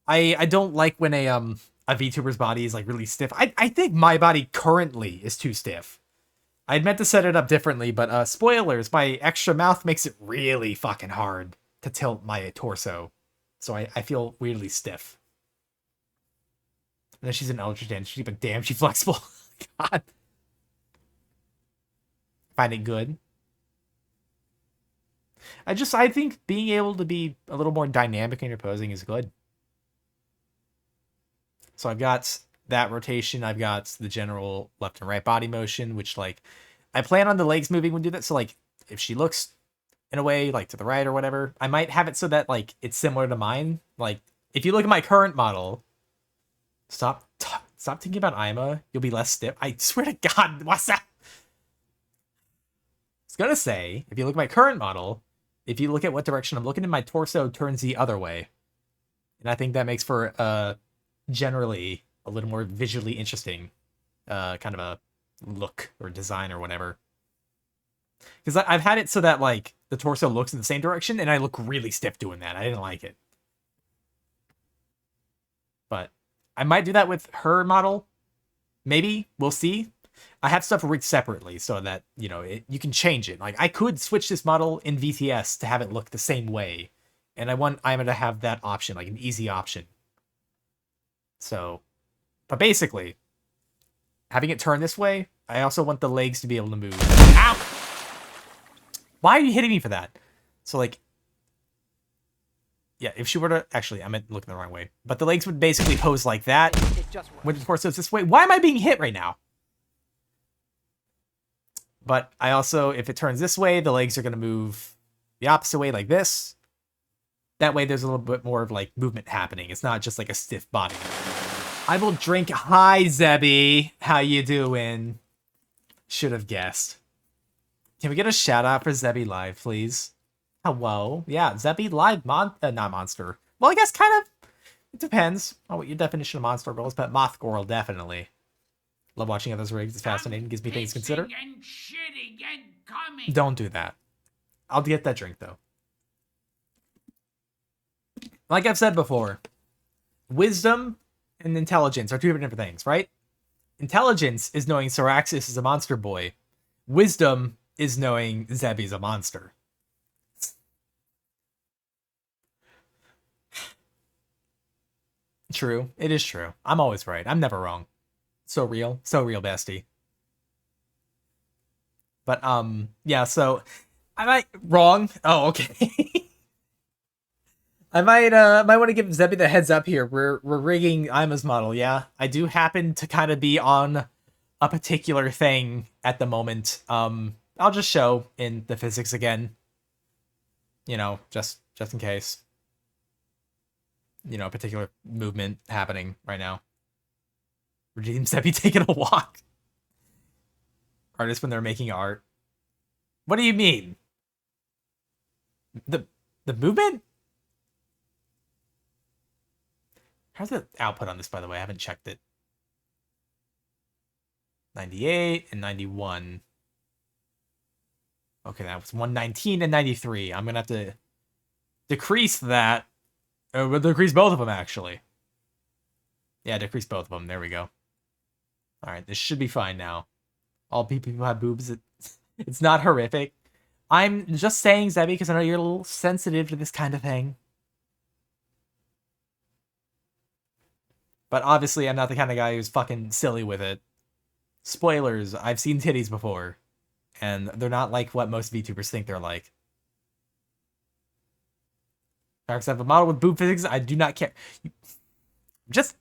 I don't like when a VTuber's body is, like, really stiff. I think my body currently is too stiff. I'd meant to set it up differently, but spoilers, my extra mouth makes it really fucking hard to tilt my torso. So I feel weirdly stiff. And then she's an Eldritch Dancer, but damn, she's flexible. God. Find it good. I think being able to be a little more dynamic in your posing is good. So I've got that rotation. I've got the general left and right body motion, which, like, I plan on the legs moving when do that. So, like, if she looks in a way, like, to the right or whatever, I might have it so that, like, it's similar to mine. Like, if you look at my current model, stop thinking about Ima. You'll be less stiff. I swear to God, what's that? I was gonna say, if you look at my current model, if you look at what direction I'm looking in, my torso turns the other way. And I think that makes for generally a little more visually interesting kind of a look or design or whatever. Because I've had it so that, like, the torso looks in the same direction, and I look really stiff doing that. I didn't like it. But I might do that with her model. Maybe. We'll see. I have stuff rigged separately so that, you know, you can change it. Like, I could switch this model in VTS to have it look the same way. And I want Ima to have that option, like an easy option. So, but basically, having it turn this way, I also want the legs to be able to move. Ow! Why are you hitting me for that? So, like, yeah, if she were to... Actually, I meant looking the wrong way. But the legs would basically pose like that. When the torso is this way. Why am I being hit right now? But I also, if it turns this way, the legs are going to move the opposite way like this. That way there's a little bit more of, like, movement happening. It's not just like a stiff body. I will drink. Hi, Zebby. How you doing? Should have guessed. Can we get a shout out for Zebby Live, please? Hello. Yeah, Zebby Live not monster. Well, I guess kind of. It depends on what your definition of monster girl is, but moth gorl, definitely. Love watching others rigs. It's fascinating. Gives me things to consider. Don't do that. I'll get that drink, though. Like I've said before, wisdom and intelligence are two different things, right? Intelligence is knowing Saraxis is a monster boy. Wisdom is knowing Zebby's a monster. True. It is true. I'm always right. I'm never wrong. So real, bestie. But, yeah, so, I might, wrong. Oh, okay. I might want to give Zebby the heads up here. We're rigging Ima's model, yeah? I do happen to kind of be on a particular thing at the moment. I'll just show in the physics again. You know, just in case. You know, a particular movement happening right now. Redeem Zebby taking a walk. Artists when they're making art. What do you mean? The movement? How's the output on this, by the way? I haven't checked it. 98 and 91. Okay, that was 119 and 93. I'm going to have to decrease that. We'll decrease both of them, actually. Yeah, decrease both of them. There we go. All right, this should be fine now. All people who have boobs, it's not horrific. I'm just saying, Zebby, because I know you're a little sensitive to this kind of thing. But obviously, I'm not the kind of guy who's fucking silly with it. Spoilers, I've seen titties before. And they're not like what most VTubers think they're like. Dark side of a model with boob physics, I do not care. Just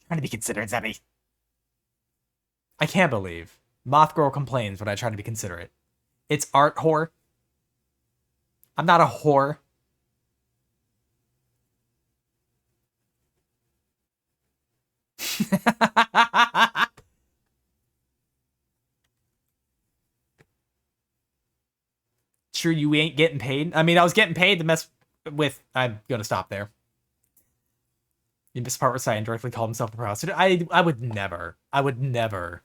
trying to be considerate, Zebby. I can't believe Moth Girl complains when I try to be considerate. It's art, whore. I'm not a whore. Sure you ain't getting paid? I mean, I was getting paid to mess with... I'm gonna stop there. You missed part where Cyan directly called himself a prostitute. I would never. I would never.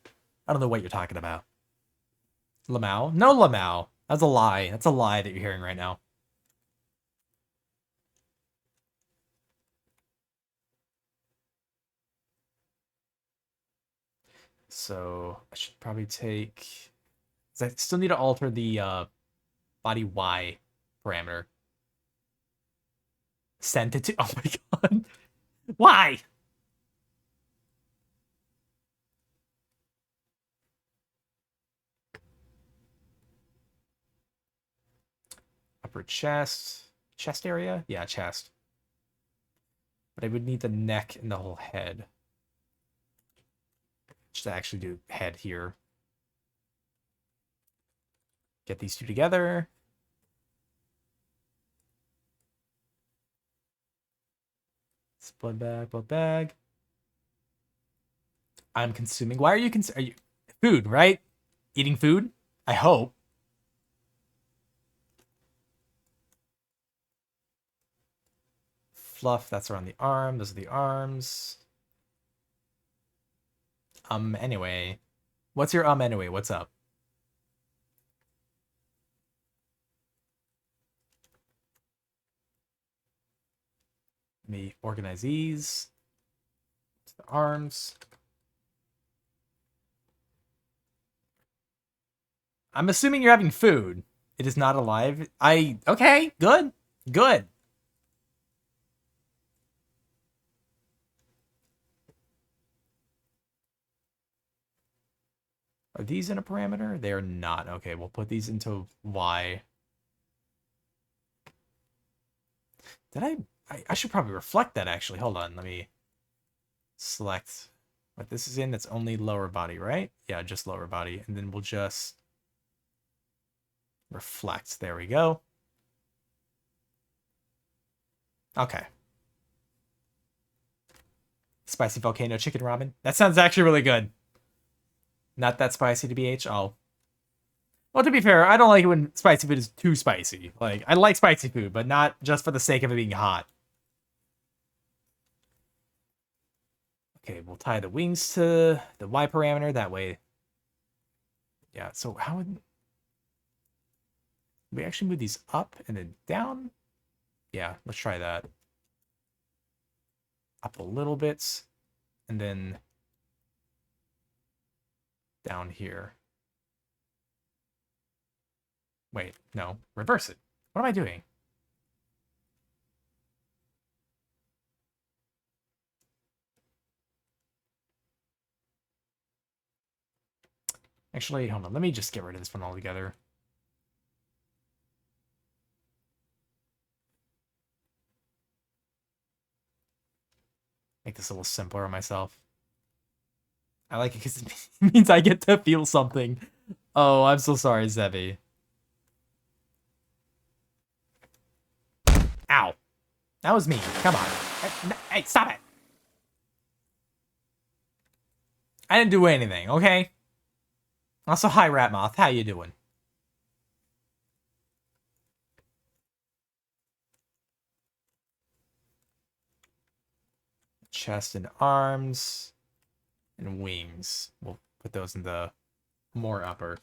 I don't know what you're talking about. Lamau? No Lamau. That's a lie. That's a lie that you're hearing right now. So I should probably take... 'cause I still need to alter the body Y parameter. Send it to... Oh my god. Why? Upper chest. Chest area? Yeah, chest. But I would need the neck and the whole head. Just actually do head here. Get these two together. Blood bag, blood bag. I'm consuming. Why are you consuming? Food, right? Eating food? I hope. Fluff, that's around the arm. Those are the arms. Anyway. What's your anyway? What's up? Let me organize these. The arms. I'm assuming you're having food. It is not alive. Okay, good. Good. Are these in a parameter? They're not. Okay, we'll put these into Y. Did I should probably reflect that, actually. Hold on, let me select what this is in. That's only lower body, right? Yeah, just lower body. And then we'll just reflect. There we go. Okay. Spicy volcano chicken ramen. That sounds actually really good. Not that spicy to BH. Oh. Well, to be fair, I don't like it when spicy food is too spicy. Like, I like spicy food, but not just for the sake of it being hot. Okay, we'll tie the wings to the Y parameter that way. Yeah, so how would we actually move these up and then down? Yeah, let's try that. Up a little bit, and then down here. Wait, no, reverse it. What am I doing? Actually, hold on, let me just get rid of this one altogether. Make this a little simpler on myself. I like it because it means I get to feel something. Oh, I'm so sorry, Zebi. Ow. That was me. Come on. Hey, stop it. I didn't do anything, okay? Also, hi, Ratmoth. How you doing? Chest and arms and wings. We'll put those in the more upper.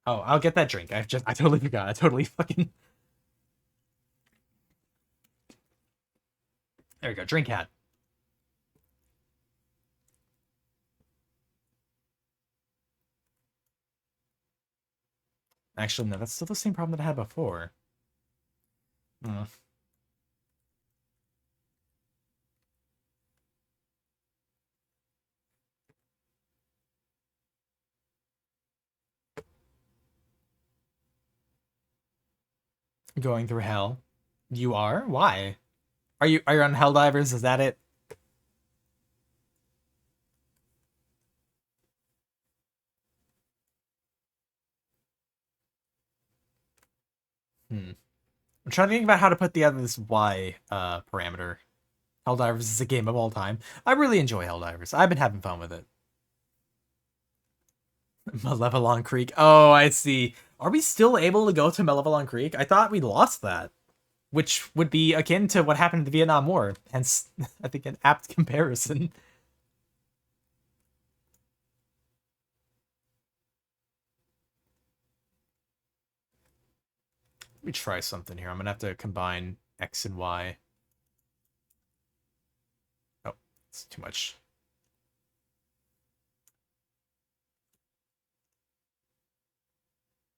Oh, I'll get that drink. I totally forgot. I totally fucking... There we go. Drink hat. Actually, no. That's still the same problem that I had before. Going through hell. You are? Why? Are you on Helldivers? Is that it? I'm trying to think about how to put together this Y parameter. Helldivers is a game of all time. I really enjoy Helldivers. I've been having fun with it. Malevelon Creek. Oh, I see. Are we still able to go to Malevelon Creek? I thought we lost that. Which would be akin to what happened in the Vietnam War. Hence, I think an apt comparison. Let me try something here. I'm gonna have to combine X and Y. It's too much.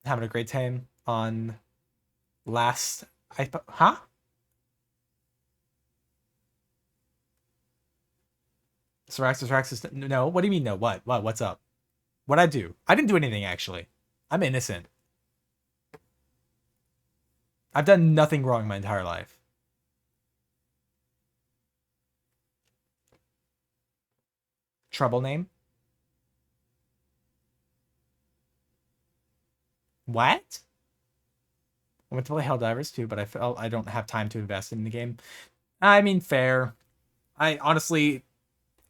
Having a great time on last... Huh? Saraxis, no. What do you mean no? What? What's up? What'd I do? I didn't do anything, actually. I'm innocent. I've done nothing wrong my entire life. Trouble name? What? I went to play Helldivers too, but I felt I don't have time to invest in the game. I mean, fair. I honestly,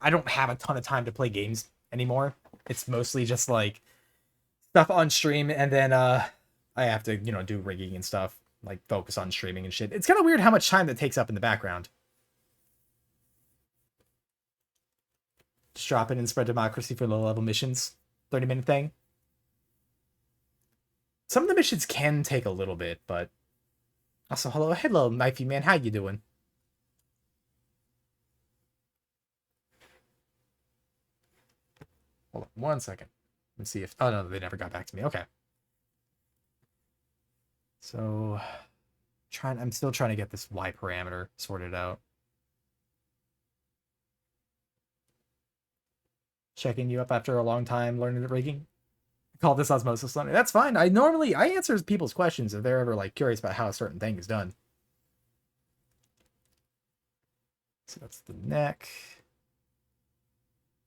I don't have a ton of time to play games anymore. It's mostly just like stuff on stream, and then I have to, you know, do rigging and stuff, like focus on streaming and shit. It's kind of weird how much time that takes up in the background. Just drop it and spread democracy for low-level missions. 30-minute thing. Some of the missions can take a little bit, but... Also, hello, Knifey man. How you doing? Hold on 1 second. Let's see if... Oh, no, they never got back to me. Okay. So... I'm still trying to get this Y parameter sorted out. Checking you up after a long time learning the rigging. Call this osmosis learning. That's fine. I answer people's questions if they're ever like curious about how a certain thing is done. So that's the neck.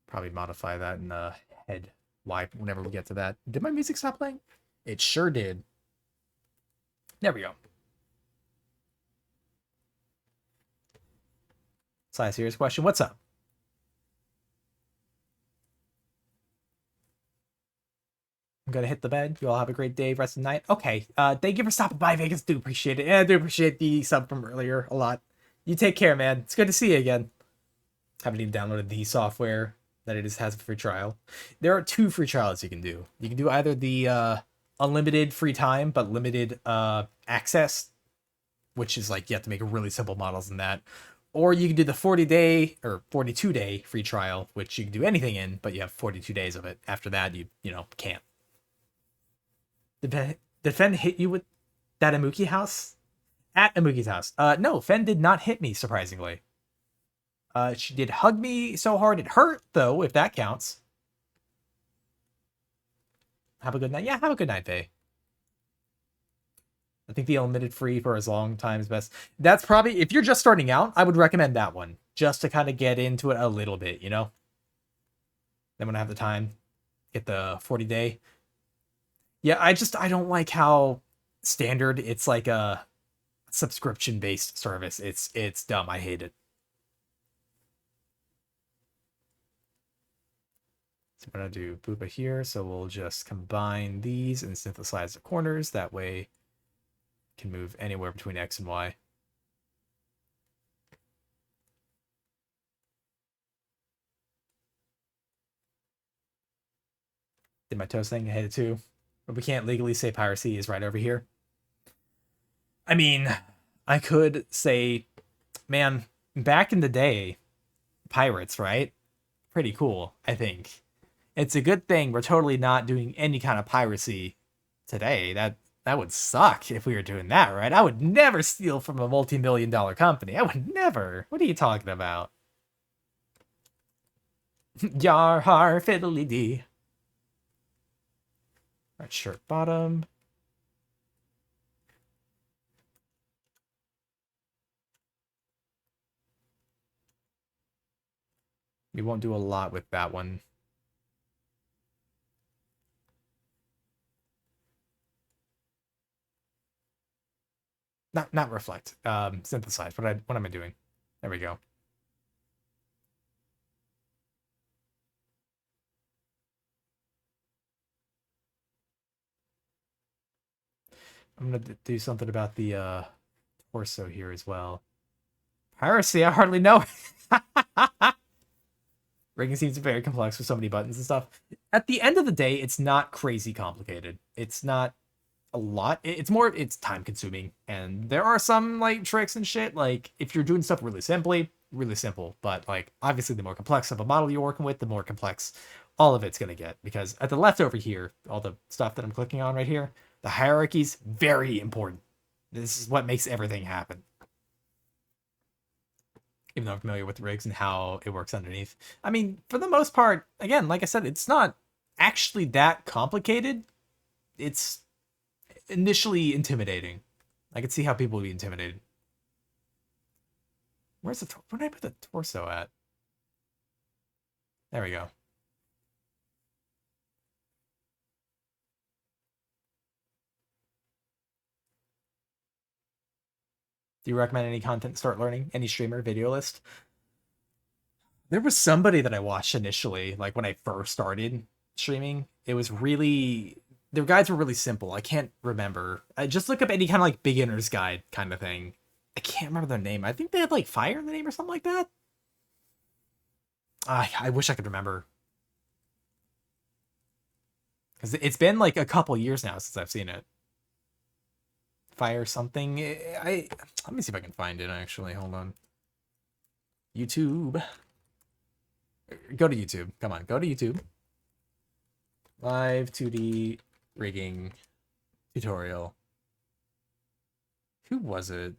Probably modify that in the head Y whenever we get to that. Did my music stop playing? It sure did. There we go. So, serious question. What's up? I'm gonna hit the bed. You all have a great day, rest of the night. Okay. Thank you for stopping by, Vegas. Do appreciate it. And I do appreciate the sub from earlier a lot. You take care, man. It's good to see you again. Haven't even downloaded the software that it has a free trial. There are 2 free trials you can do. You can do either the unlimited free time but limited access, which is like you have to make really simple models in that. Or you can do the 40-day or 42-day free trial, which you can do anything in, but you have 42 days of it. After that, you can't. Did Fen hit you with that Amuki house? At Amuki's house. No, Fen did not hit me, surprisingly. She did hug me so hard it hurt, though, if that counts. Have a good night. Yeah, have a good night, Faye. I think the unlimited free for as long time is best. That's probably, if you're just starting out, I would recommend that one. Just to kind of get into it a little bit, you know? Then when I have the time, get the 40-day. Yeah, I don't like how standard it's like a subscription-based service. It's dumb. I hate it. So I'm going to do Boopa here, so we'll just combine these and synthesize the corners. That way it can move anywhere between X and Y. Did my toast thing, I hit it too. But we can't legally say piracy is right over here. I mean, I could say, man, back in the day, pirates, right? Pretty cool, I think. It's a good thing we're totally not doing any kind of piracy today. That would suck if we were doing that, right? I would never steal from a multi-million-dollar company. I would never. What are you talking about? Yar har fiddly dee. Right, shirt bottom. We won't do a lot with that one. Not reflect. Synthesize. What am I doing? There we go. I'm gonna do something about the torso here as well. Piracy, I hardly know. Rigging seems very complex with so many buttons and stuff. At the end of the day, it's not crazy complicated. It's not a lot. It's time consuming. And there are some like tricks and shit. Like if you're doing stuff really simply, really simple. But like obviously the more complex of a model you're working with, the more complex all of it's gonna get. Because at the left over here, all the stuff that I'm clicking on right here, the hierarchy's very important. This is what makes everything happen. Even though I'm familiar with rigs and how it works underneath. I mean, for the most part, again, like I said, it's not actually that complicated. It's initially intimidating. I can see how people would be intimidated. Where did I put the torso at? There we go. Do you recommend any content to start learning? Any streamer, video list? There was somebody that I watched initially, like when I first started streaming. It was really, their guides were really simple. I can't remember. I just look up any kind of like beginner's guide kind of thing. I can't remember their name. I think they had like Fire in the name or something like that. I wish I could remember. Because it's been like a couple years now since I've seen it. Fire something. Let me see if I can find it actually. Hold on. YouTube. Go to YouTube. Come on, go to YouTube. Live2D Rigging tutorial. Who was it?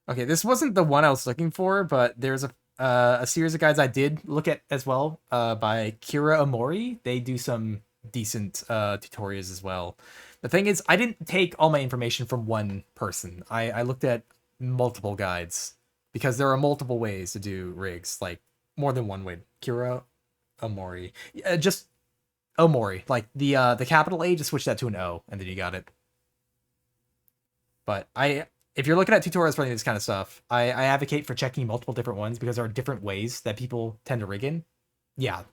Okay, this wasn't the one I was looking for, but there's a series of guides I did look at as well by Kira Omori. They do some decent tutorials as well. The thing is, I didn't take all my information from one person. I looked at multiple guides because there are multiple ways to do rigs, like more than one way. Kira Omori, just Omori, like the capital A, just switch that to an O, and then you got it. But if you're looking at tutorials for any of this kind of stuff, I advocate for checking multiple different ones because there are different ways that people tend to rig in. Yeah,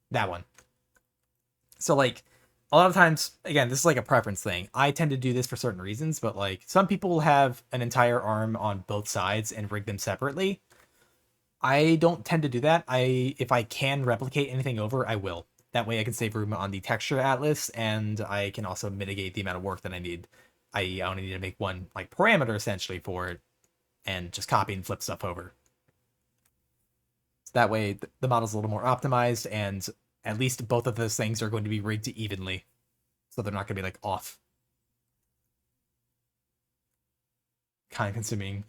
that one. So like a lot of times, again, this is like a preference thing. I tend to do this for certain reasons, but like some people have an entire arm on both sides and rig them separately. I don't tend to do that. If I can replicate anything over, I will. That way I can save room on the texture atlas, and I can also mitigate the amount of work that I need. I only need to make one like parameter essentially for it, and just copy and flip stuff over. So that way the model's a little more optimized, and at least both of those things are going to be rigged evenly, so they're not going to be like off. Kind of consuming.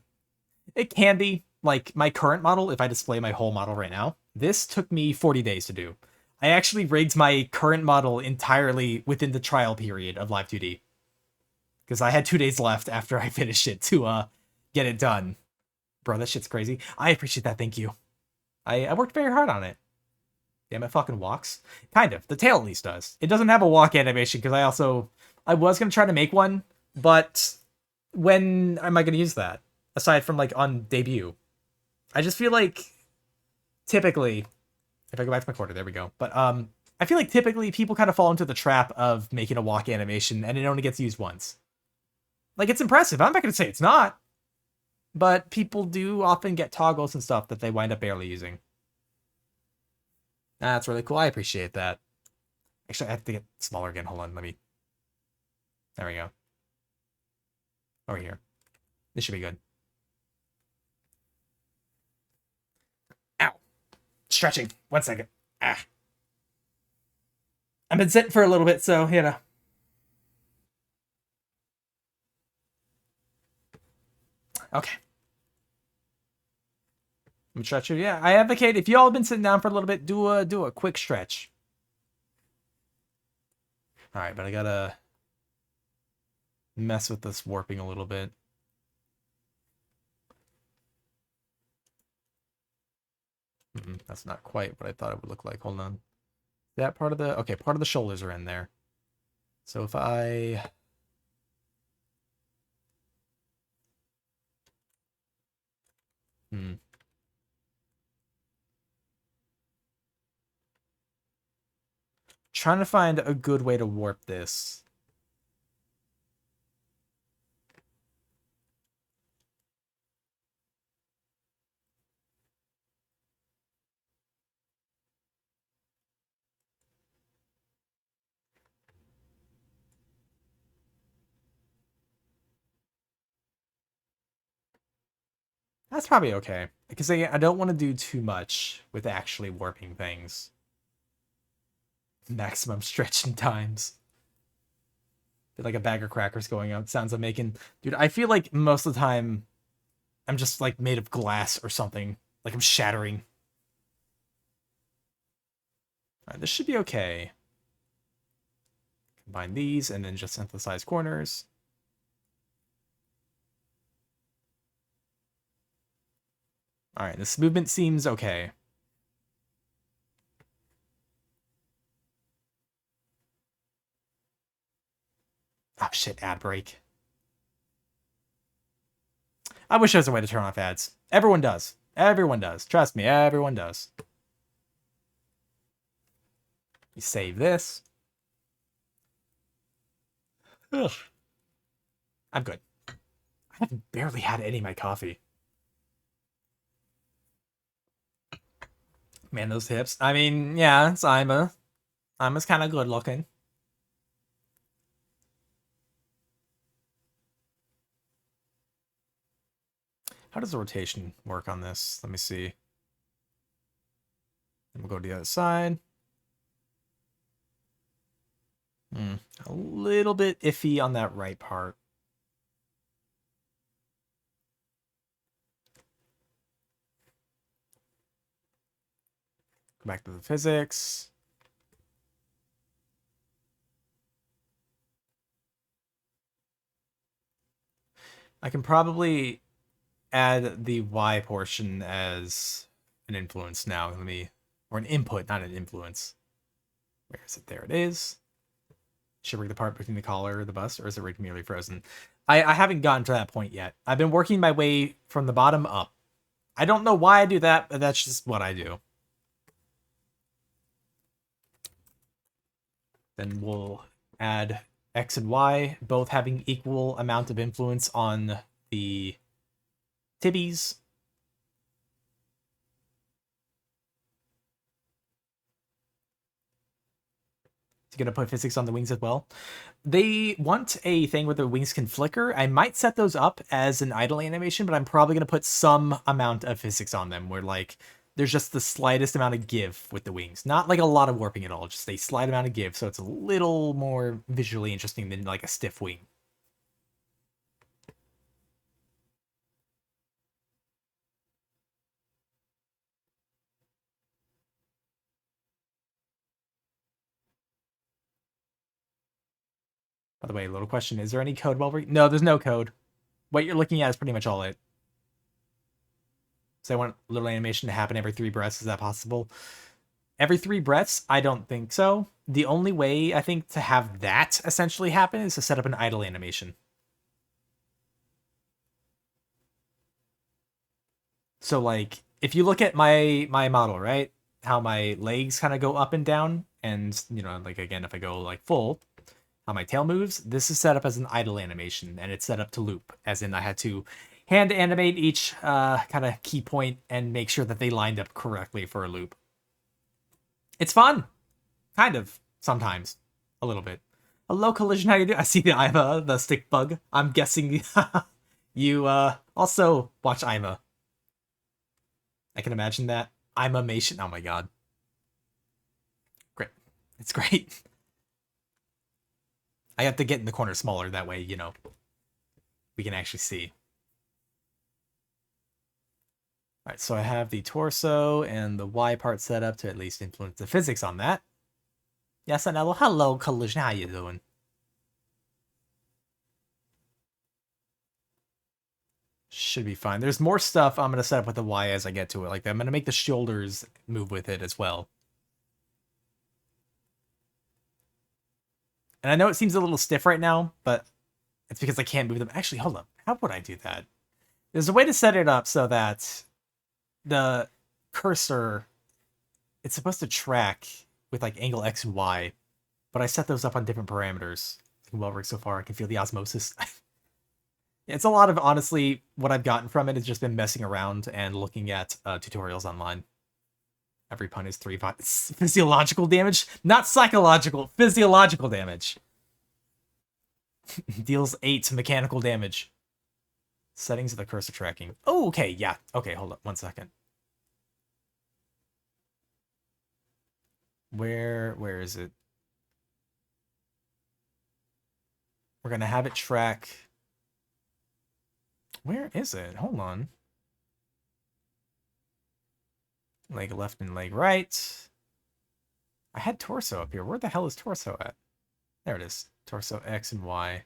It can be. Like my current model, if I display my whole model right now, this took me 40 days to do. I actually rigged my current model entirely within the trial period of Live2D. Because I had 2 days left after I finished it to get it done. Bro, that shit's crazy. I appreciate that, thank you. I worked very hard on it. Damn, it fucking walks. Kind of. The tail at least does. It doesn't have a walk animation because I was going to try to make one, but when am I going to use that? Aside from like on debut. I just feel like typically, if I go back to my quarter, there we go. But I feel like typically people kind of fall into the trap of making a walk animation and it only gets used once. Like, it's impressive. I'm not going to say it's not. But people do often get toggles and stuff that they wind up barely using. That's really cool. I appreciate that. Actually, I have to get smaller again. Hold on. Let me... There we go. Over here. This should be good. Ow. Stretching. 1 second. Ah. I've been sitting for a little bit, so, you know. Okay. I'm stretch you. Yeah, I advocate if y'all have been sitting down for a little bit, do a quick stretch. All right, but I gotta mess with this warping a little bit. That's not quite what I thought it would look like. Hold on. That part of the... Okay, part of the shoulders are in there. So if I... Trying to find a good way to warp this. That's probably okay. Because I don't want to do too much with actually warping things. Maximum stretching times. Like a bag of crackers going out. Sounds I'm making. Dude, I feel like most of the time I'm just like made of glass or something. Like I'm shattering. Alright, this should be okay. Combine these and then just synthesize corners. Alright, this movement seems okay. Oh shit, ad break. I wish there was a way to turn off ads. Everyone does. Everyone does. Trust me, everyone does. You save this. Ugh. I'm good. I haven't barely had any of my coffee. Man, those hips. I mean, yeah, it's Ima. Ima's kind of good looking. How does the rotation work on this? Let me see. And we'll go to the other side. A little bit iffy on that right part. Go back to the physics. I can probably add the Y portion as an influence now. Or an input, not an influence. Where is it? There it is. Should rig the part between the collar or the bust, or is it rigged merely frozen? I haven't gotten to that point yet. I've been working my way from the bottom up. I don't know why I do that, but that's just what I do. Then we'll add X and Y, both having equal amount of influence on the tibbies. Gonna put physics on the wings as well. They want a thing where the wings can flicker. I might set those up as an idle animation, but I'm probably gonna put some amount of physics on them where like there's just the slightest amount of give with the wings. Not like a lot of warping at all, just a slight amount of give, so it's a little more visually interesting than like a stiff wing. By the way, little question, is there any code while No, there's no code. What you're looking at is pretty much all it. So I want a little animation to happen every 3 breaths. Is that possible? Every 3 breaths? I don't think so. The only way, I think, to have that essentially happen is to set up an idle animation. So, like, if you look at my model, right? How my legs kind of go up and down. And, you know, like, again, if I go, like, full, how my tail moves, this is set up as an idle animation. And it's set up to loop. As in, I had to hand animate each kind of key point and make sure that they lined up correctly for a loop. It's fun. Kind of. Sometimes. A little bit. Hello, Collision, how you doing? I see the Ima, the stick bug. I'm guessing you also watch Ima. I can imagine that. Ima-mation. Oh my god. Great. It's great. I have to get in the corner smaller, that way, you know, we can actually see. Alright, so I have the torso and the Y part set up to at least influence the physics on that. Yes, Anello. Hello, Collision. How you doing? Should be fine. There's more stuff I'm going to set up with the Y as I get to it. Like, I'm going to make the shoulders move with it as well. And I know it seems a little stiff right now, but it's because I can't move them. Actually, hold up. How would I do that? There's a way to set it up so that the cursor, it's supposed to track with like angle X and Y, but I set those up on different parameters. Well rigged so far, I can feel the osmosis. It's a lot of, honestly, what I've gotten from it has just been messing around and looking at tutorials online. Every pun is 3 physiological damage, not psychological, physiological damage. Deals 8 mechanical damage. Settings of the cursor tracking. Oh, okay, yeah. Okay, hold up 1 second. Where is it? We're gonna have it track. Where is it? Hold on. Leg left and leg right. I had torso up here. Where the hell is torso at? There it is. Torso X and Y.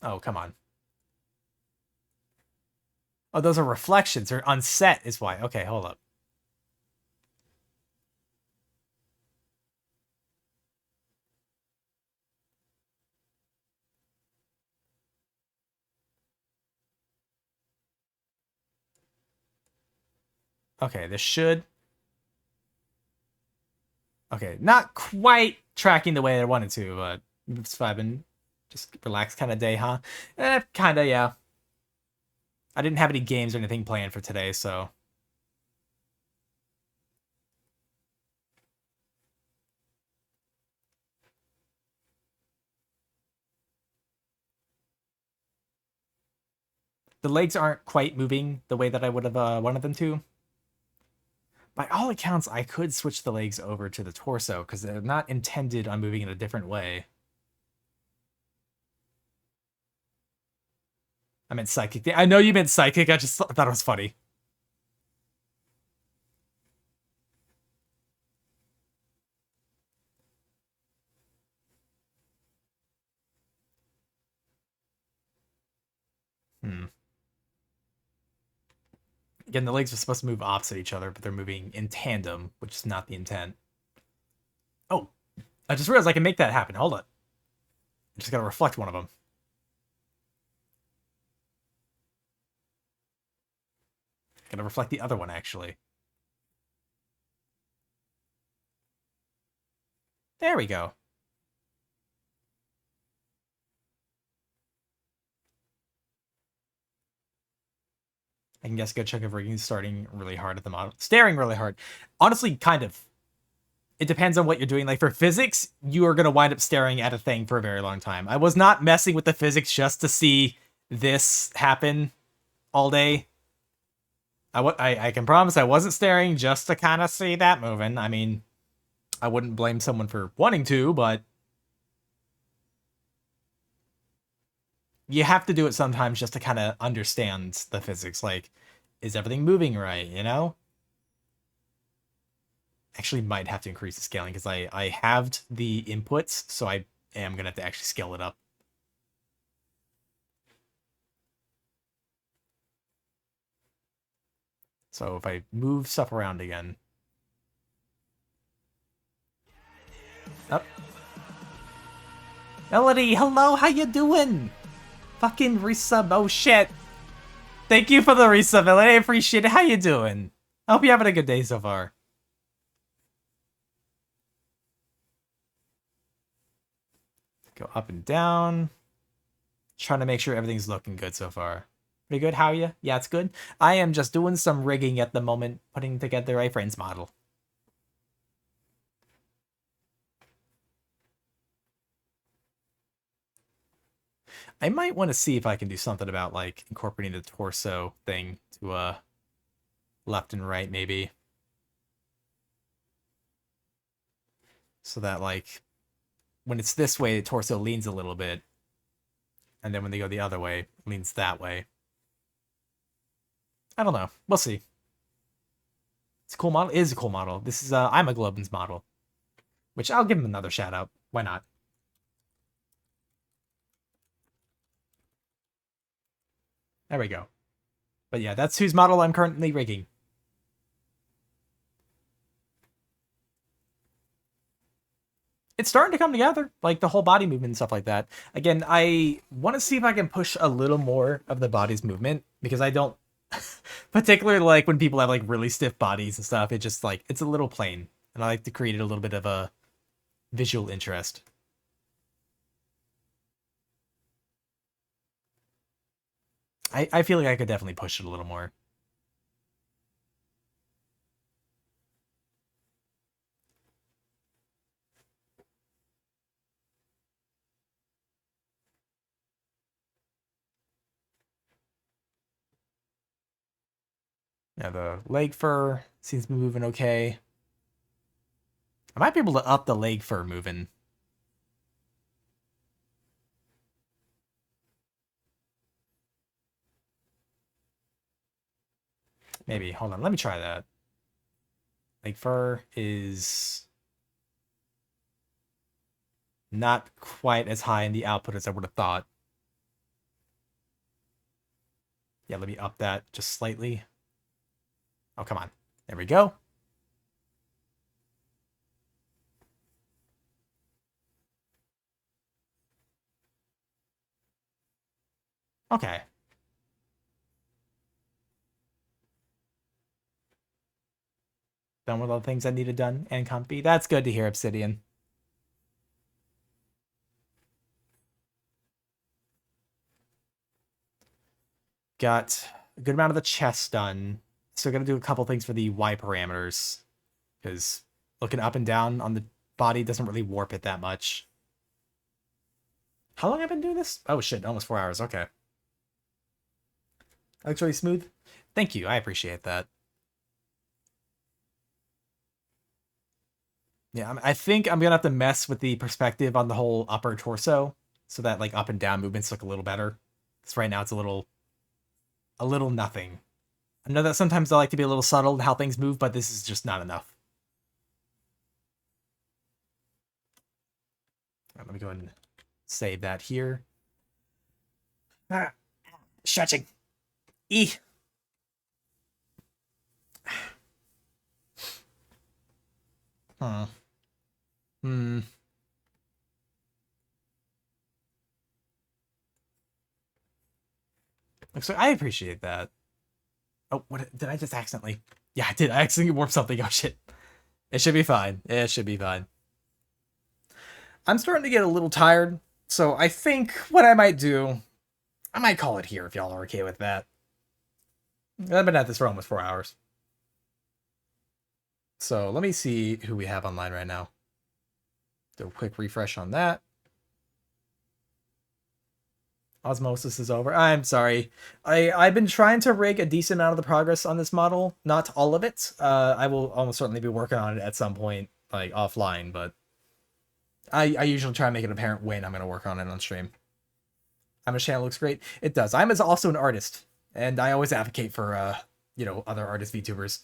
Oh, come on. Oh, those are reflections. They're unset is why. Okay, hold up. Okay, this should... Okay, not quite tracking the way I wanted to, but it's vibing. Just relaxed kind of day, huh? Kinda, yeah. I didn't have any games or anything planned for today, so... The legs aren't quite moving the way that I would have wanted them to. By all accounts, I could switch the legs over to the torso, because they're not intended on moving in a different way. I meant psychic. I know you meant psychic, I just thought it was funny. Again, the legs are supposed to move opposite each other, but they're moving in tandem, which is not the intent. Oh, I just realized I can make that happen. Hold on. I just gotta reflect one of them. Gotta reflect the other one, actually. There we go. I can guess a good chunk of rigging is starting really hard at the model. Staring really hard. Honestly, kind of. It depends on what you're doing. Like for physics, you are going to wind up staring at a thing for a very long time. I was not messing with the physics just to see this happen all day. I can promise I wasn't staring just to kind of see that moving. I mean, I wouldn't blame someone for wanting to, but you have to do it sometimes just to kind of understand the physics. Like, is everything moving right, you know? Actually might have to increase the scaling because I halved the inputs, so I am going to have to actually scale it up. So if I move stuff around again. Up. Melody, hello, how you doing? Fucking resub, oh shit. Thank you for the resub, Melody, I appreciate it. How you doing? I hope you're having a good day so far. Go up and down. Trying to make sure everything's looking good so far. Pretty good, how are you? Yeah, it's good. I am just doing some rigging at the moment, putting together a friend's model. I might want to see if I can do something about, like, incorporating the torso thing to, left and right, maybe. So that, like, when it's this way, the torso leans a little bit. And then when they go the other way, it leans that way. I don't know. We'll see. It's a cool model. It is a cool model. This is, I'm a Globin's model. Which I'll give him another shout out. Why not? There we go. But yeah, that's whose model I'm currently rigging. It's starting to come together, like the whole body movement and stuff like that. Again, I want to see if I can push a little more of the body's movement, because I don't particularly like when people have like really stiff bodies and stuff. It just like, it's a little plain, and I like to create a little bit of a visual interest. I feel like I could definitely push it a little more. Yeah, the leg fur seems to be moving okay. I might be able to up the leg fur moving. Maybe. Hold on. Let me try that. Leg fur is not quite as high in the output as I would have thought. Yeah, let me up that just slightly. Oh, come on. There we go. Okay. Done with all the things I needed done and comfy. That's good to hear, Obsidian. Got a good amount of the chest done. Still gonna do a couple things for the Y parameters. Because looking up and down on the body doesn't really warp it that much. How long have I been doing this? Oh shit, almost 4 hours. Okay. That looks really smooth. Thank you. I appreciate that. Yeah, I think I'm gonna have to mess with the perspective on the whole upper torso so that like up and down movements look a little better. Because right now it's a little nothing. I know that sometimes I like to be a little subtle in how things move, but this is just not enough. All right, let me go ahead and save that here. Ah, stretching. E. Huh. Hmm. So I appreciate that. Oh, what did I just accidentally? Yeah, I did. I accidentally warped something. Oh shit. It should be fine. It should be fine. I'm starting to get a little tired, so I think what I might do, I might call it here if y'all are okay with that. I've been at this for almost 4 hours. So let me see who we have online right now. Do a quick refresh on that. Osmosis is over. I'm sorry. I've been trying to rig a decent amount of the progress on this model. Not all of it. I will almost certainly be working on it at some point, like offline, but I usually try and make it apparent when I'm going to work on it on stream. Emma's channel looks great. It does. I'm also an artist, and I always advocate for, you know, other artist VTubers.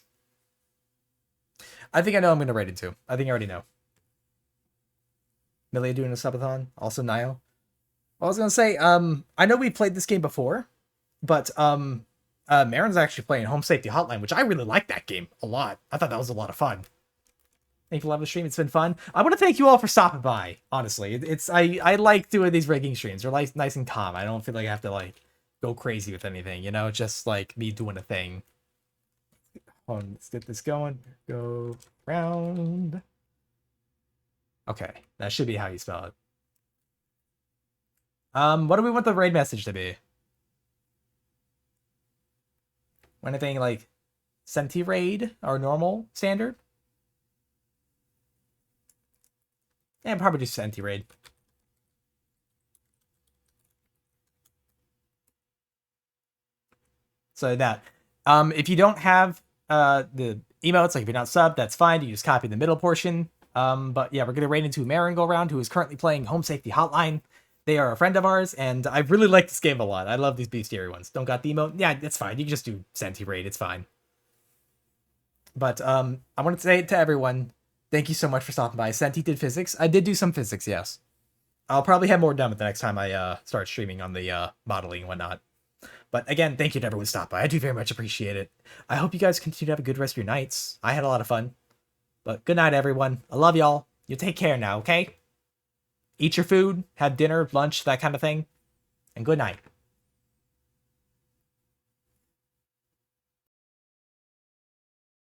I think I know I'm going to rate it too. I think I already know. Millie doing a subathon. Also Nio. I was going to say, I know we played this game before, but Marin's actually playing Home Safety Hotline, which I really like that game a lot. I thought that was a lot of fun. Thank you for loving the stream. It's been fun. I want to thank you all for stopping by, honestly. I like doing these rigging streams. They're nice and calm. I don't feel like I have to, like, go crazy with anything, you know? Just, like, me doing a thing. Hold on, let's get this going. Go round. Okay, that should be how you spell it. What do we want the raid message to be? Anything like Senti raid or normal standard? Yeah, probably just Senti raid. So that. If you don't have the emotes, like if you're not subbed, that's fine. You just copy the middle portion. But yeah, we're gonna raid into Marin go around, who is currently playing Home Safety Hotline. They are a friend of ours, and I really like this game a lot. I love these bestiary ones. Don't got the emote? Yeah, it's fine. You can just do Senti raid. It's fine. But I want to say to everyone, thank you so much for stopping by. Senti did physics. I did do some physics, yes. I'll probably have more done with the next time I start streaming on the modeling and whatnot. But again, thank you to everyone who stopped by. I do very much appreciate it. I hope you guys continue to have a good rest of your nights. I had a lot of fun. But good night, everyone. I love y'all. You take care now, okay? Eat your food, have dinner, lunch, that kind of thing. And good night.